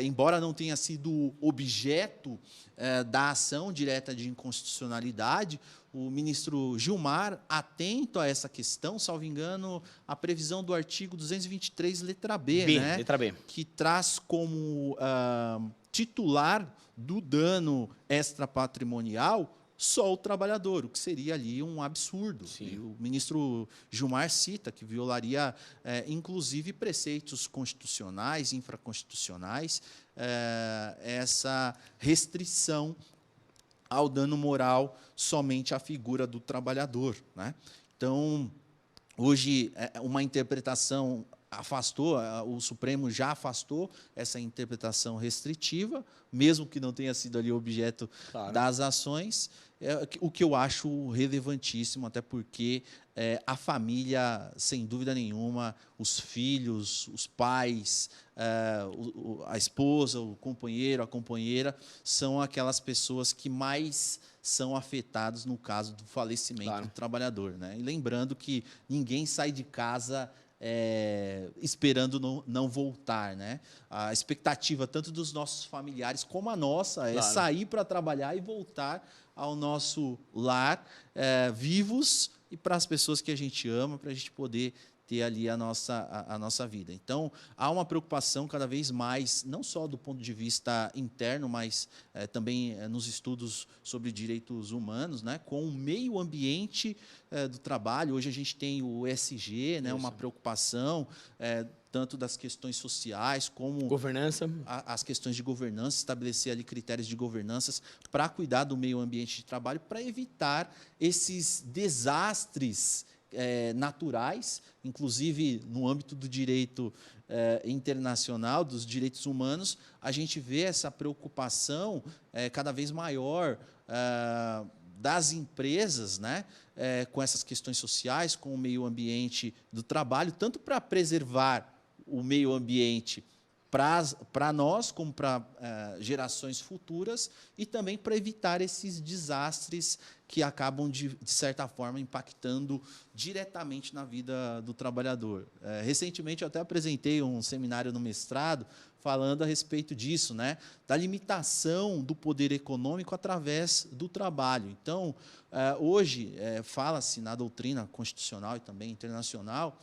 Embora não tenha sido objeto da ação direta de inconstitucionalidade, o ministro Gilmar, atento a essa questão, salvo engano, a previsão do artigo 223, letra B, né? Letra B, que traz como titular do dano extrapatrimonial só o trabalhador, o que seria ali um absurdo. E o ministro Gilmar cita que violaria, inclusive, preceitos constitucionais, infraconstitucionais, essa restrição ao dano moral somente à figura do trabalhador, né? Então, hoje, uma interpretação afastou, o Supremo já afastou essa interpretação restritiva, mesmo que não tenha sido ali objeto, claro, das ações, o que eu acho relevantíssimo, até porque a família, sem dúvida nenhuma, os filhos, os pais, a esposa, o companheiro, a companheira, são aquelas pessoas que mais são afetados no caso do falecimento, claro, do trabalhador, né? E lembrando que ninguém sai de casa esperando não voltar, né? A expectativa tanto dos nossos familiares como a nossa é, claro, sair para trabalhar e voltar ao nosso lar vivos e para as pessoas que a gente ama, para a gente poder ter ali a nossa vida. Então, há uma preocupação cada vez mais, não só do ponto de vista interno, mas também nos estudos sobre direitos humanos, né, com o meio ambiente do trabalho. Hoje a gente tem o ESG, né, uma preocupação tanto das questões sociais como governança, as questões de governança, estabelecer ali critérios de governança para cuidar do meio ambiente de trabalho, para evitar esses desastres naturais, inclusive no âmbito do direito internacional, dos direitos humanos, a gente vê essa preocupação cada vez maior das empresas, né, com essas questões sociais, com o meio ambiente do trabalho, tanto para preservar o meio ambiente para nós, como para gerações futuras, e também para evitar esses desastres que acabam, de certa forma, impactando diretamente na vida do trabalhador. Recentemente, eu até apresentei um seminário no mestrado falando a respeito disso, né, da limitação do poder econômico através do trabalho. Então, hoje, fala-se na doutrina constitucional e também internacional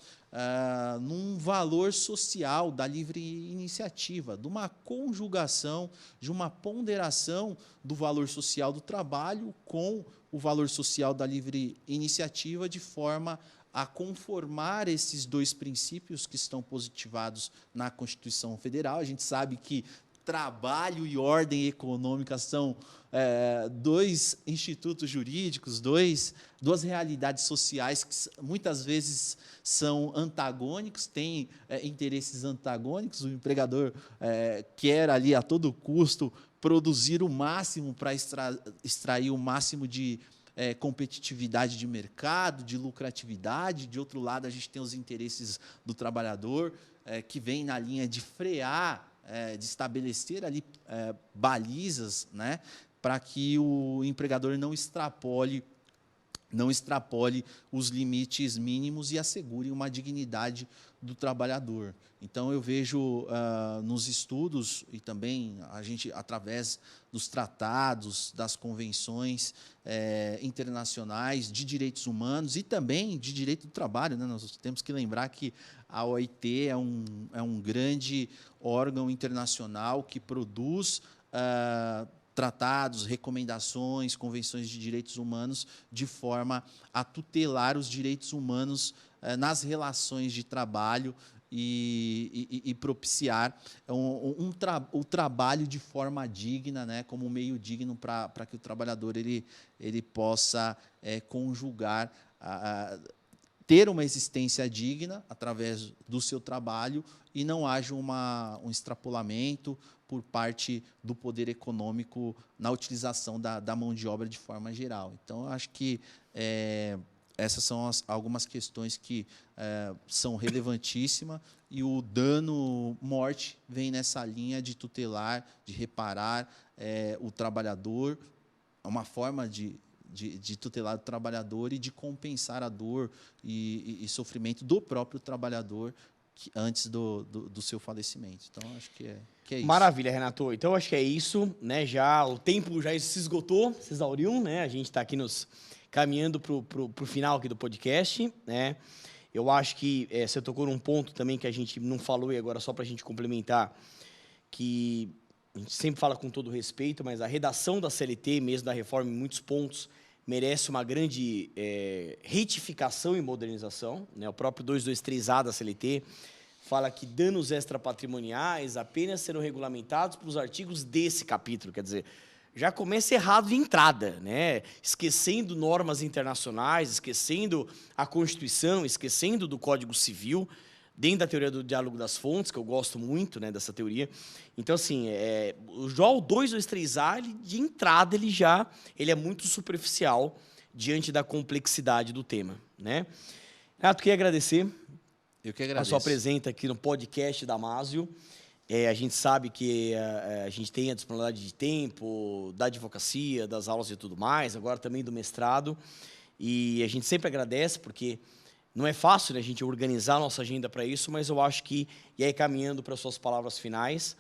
num valor social da livre iniciativa, de uma conjugação, de uma ponderação do valor social do trabalho com o valor social da livre iniciativa, de forma a conformar esses dois princípios que estão positivados na Constituição Federal. A gente sabe que trabalho e ordem econômica são dois institutos jurídicos, duas realidades sociais que muitas vezes são antagônicos, têm interesses antagônicos. O empregador quer ali a todo custo produzir o máximo para extrair o máximo de competitividade de mercado, de lucratividade. De outro lado, a gente tem os interesses do trabalhador, que vem na linha de frear, de estabelecer ali balizas, né, para que o empregador não extrapole os limites mínimos e assegure uma dignidade do trabalhador. Então, eu vejo nos estudos, e também a gente, através dos tratados, das convenções internacionais de direitos humanos e também de direito do trabalho, né? Nós temos que lembrar que a OIT é um grande órgão internacional que produz tratados, recomendações, convenções de direitos humanos, de forma a tutelar os direitos humanos nas relações de trabalho e propiciar o trabalho de forma digna, né, como um meio digno para que o trabalhador ele possa conjugar, ter uma existência digna através do seu trabalho e não haja um extrapolamento por parte do poder econômico na utilização da mão de obra de forma geral. Então, eu acho que essas são algumas questões que são relevantíssimas, e o dano-morte vem nessa linha de tutelar, de reparar o trabalhador, uma forma de tutelar o trabalhador e de compensar a dor e sofrimento do próprio trabalhador antes do seu falecimento. Então, acho que é isso. Maravilha, Renato. Então, acho que é isso, né? Já o tempo já se esgotou, se exauriu, né? A gente está aqui caminhando para o final aqui do podcast, né? Eu acho que você tocou num ponto também que a gente não falou, e agora só para a gente complementar, que a gente sempre fala com todo respeito, mas a redação da CLT, mesmo da reforma, em muitos pontos, merece uma grande retificação e modernização, né? O próprio 223A da CLT fala que danos extrapatrimoniais apenas serão regulamentados pelos artigos desse capítulo, quer dizer, já começa errado de entrada, né? Esquecendo normas internacionais, esquecendo a Constituição, esquecendo do Código Civil, dentro da teoria do diálogo das fontes, que eu gosto muito, né, dessa teoria. Então, assim, já o 223A, de entrada, ele é muito superficial diante da complexidade do tema, né? Renato, queria agradecer. Eu que agradeço. A sua presença aqui no podcast da Másio. A gente sabe que a gente tem a disponibilidade de tempo, da advocacia, das aulas e tudo mais, agora também do mestrado, e a gente sempre agradece, porque não é fácil, né, a gente organizar a nossa agenda para isso, mas eu acho que, e aí caminhando para as suas palavras finais,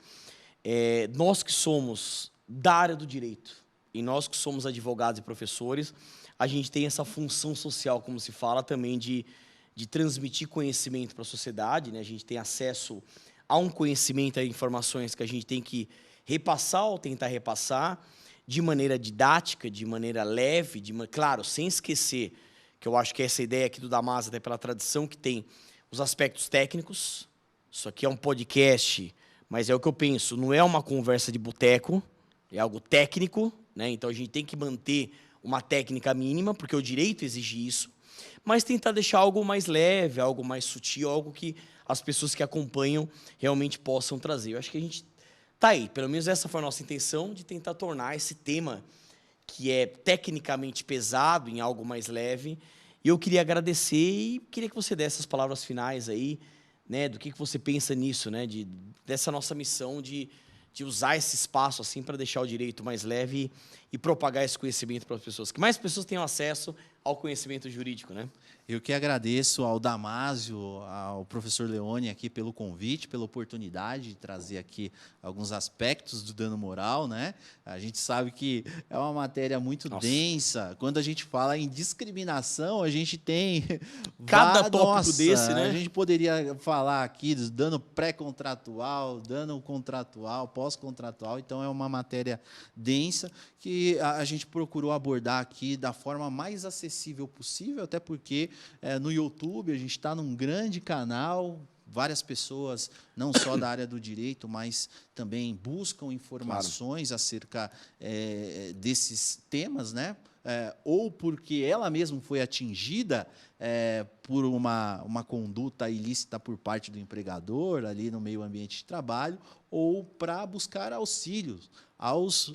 nós que somos da área do direito, e nós que somos advogados e professores, a gente tem essa função social, como se fala, também de de transmitir conhecimento para a sociedade, né? A gente tem acesso a um conhecimento, a informações que a gente tem que repassar ou tentar repassar de maneira didática, de maneira leve, claro, sem esquecer, que eu acho que essa ideia aqui do Damásio, até pela tradição que tem, os aspectos técnicos. Isso aqui é um podcast, mas é o que eu penso, não é uma conversa de boteco, é algo técnico, né? Então a gente tem que manter uma técnica mínima, porque o direito exige isso, mas tentar deixar algo mais leve, algo mais sutil, algo que as pessoas que acompanham realmente possam trazer. Eu acho que a gente tá aí, pelo menos essa foi a nossa intenção, de tentar tornar esse tema, que é tecnicamente pesado, em algo mais leve. E eu queria agradecer e queria que você desse as palavras finais aí, né, do que você pensa nisso, né, dessa nossa missão de usar esse espaço assim para deixar o direito mais leve e propagar esse conhecimento para as pessoas, que mais pessoas tenham acesso ao conhecimento jurídico, né? Eu que agradeço ao Damásio, ao professor Leone aqui pelo convite, pela oportunidade de trazer aqui alguns aspectos do dano moral, né? A gente sabe que é uma matéria muito densa. Quando a gente fala em discriminação, a gente tem cada tópico desse, né? A gente poderia falar aqui do dano pré-contratual, dano contratual, pós-contratual. Então é uma matéria densa que a gente procurou abordar aqui da forma mais acessível possível, até porque no YouTube a gente está num grande canal, várias pessoas, não só da área do direito, mas também buscam informações acerca desses temas, né? Ou porque ela mesma foi atingida por uma conduta ilícita por parte do empregador ali no meio ambiente de trabalho, ou para buscar auxílios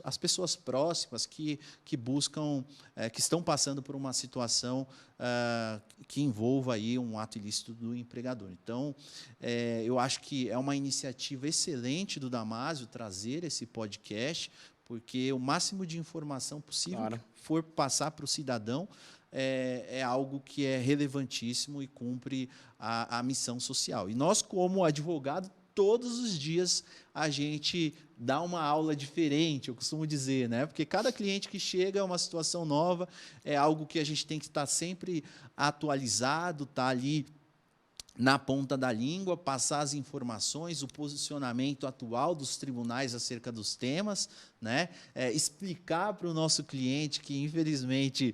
às pessoas próximas que buscam, que estão passando por uma situação que envolva aí um ato ilícito do empregador. Então, eu acho que é uma iniciativa excelente do Damásio trazer esse podcast, porque o máximo de informação possível que for passar para o cidadão é algo que é relevantíssimo e cumpre a missão social. E nós, como advogado, todos os dias a gente dá uma aula diferente, eu costumo dizer, né? Porque cada cliente que chega é uma situação nova, é algo que a gente tem que estar sempre atualizado, estar ali na ponta da língua, passar as informações, o posicionamento atual dos tribunais acerca dos temas, né? Explicar para o nosso cliente que, infelizmente,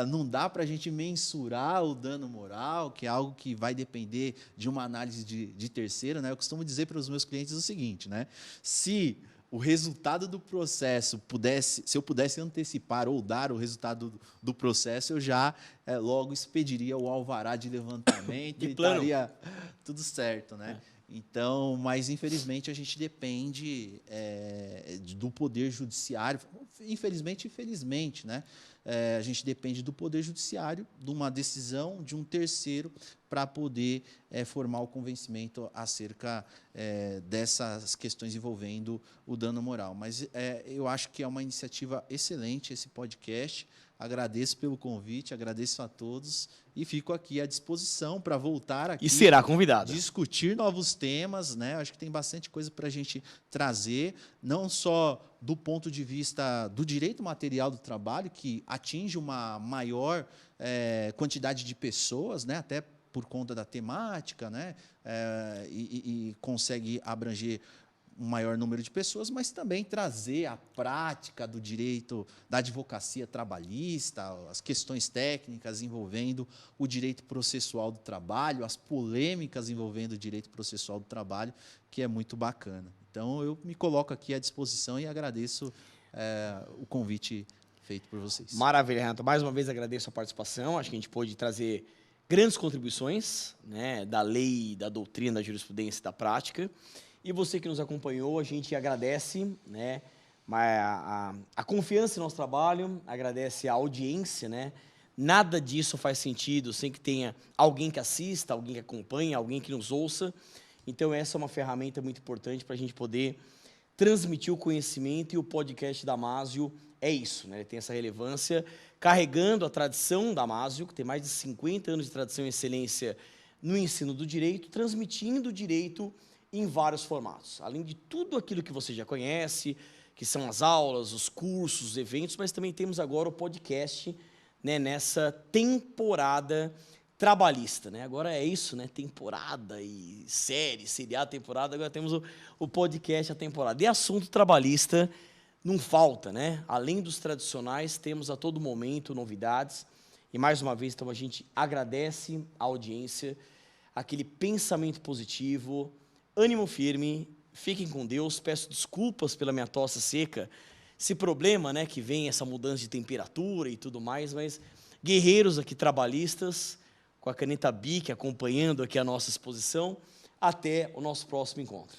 não dá para a gente mensurar o dano moral, que é algo que vai depender de uma análise de terceiro, né? Eu costumo dizer para os meus clientes o seguinte, né? Se o resultado do processo se eu pudesse antecipar ou dar o resultado do processo, eu já logo expediria o alvará de levantamento e estaria tudo certo, né? Então, mas infelizmente a gente depende do poder judiciário, infelizmente e felizmente, né? A gente depende do poder judiciário, de uma decisão de um terceiro para poder formar o convencimento acerca dessas questões envolvendo o dano moral. Mas eu acho que é uma iniciativa excelente esse podcast. Agradeço pelo convite, agradeço a todos e fico aqui à disposição para voltar aqui. E será convidado. Discutir novos temas, né? Acho que tem bastante coisa para a gente trazer, não só do ponto de vista do direito material do trabalho, que atinge uma maior quantidade de pessoas, né? Até por conta da temática, né? E consegue abranger um maior número de pessoas, mas também trazer a prática do direito da advocacia trabalhista, as questões técnicas envolvendo o direito processual do trabalho, as polêmicas envolvendo o direito processual do trabalho, que é muito bacana. Então, eu me coloco aqui à disposição e agradeço o convite feito por vocês. Maravilha, Renato. Mais uma vez agradeço a participação. Acho que a gente pôde trazer grandes contribuições, né, da lei, da doutrina, da jurisprudência e da prática. E você que nos acompanhou, a gente agradece, né, a confiança no nosso trabalho, agradece a audiência, né? Nada disso faz sentido sem que tenha alguém que assista, alguém que acompanhe, alguém que nos ouça. Então, essa é uma ferramenta muito importante para a gente poder transmitir o conhecimento, e o podcast Damásio é isso, né? Ele tem essa relevância, carregando a tradição Damásio, que tem mais de 50 anos de tradição e excelência no ensino do direito, transmitindo o direito em vários formatos. Além de tudo aquilo que você já conhece, que são as aulas, os cursos, os eventos, mas também temos agora o podcast, né, nessa temporada trabalhista, né? Agora é isso, né? Temporada e série, seriado, temporada. Agora temos o podcast, a temporada. E assunto trabalhista não falta, né? Além dos tradicionais, temos a todo momento novidades. E mais uma vez, então, a gente agradece a audiência, aquele pensamento positivo, ânimo firme, fiquem com Deus. Peço desculpas pela minha tosse seca, esse problema, né, que vem essa mudança de temperatura e tudo mais, mas guerreiros aqui trabalhistas, com a caneta Bic acompanhando aqui a nossa exposição. Até o nosso próximo encontro.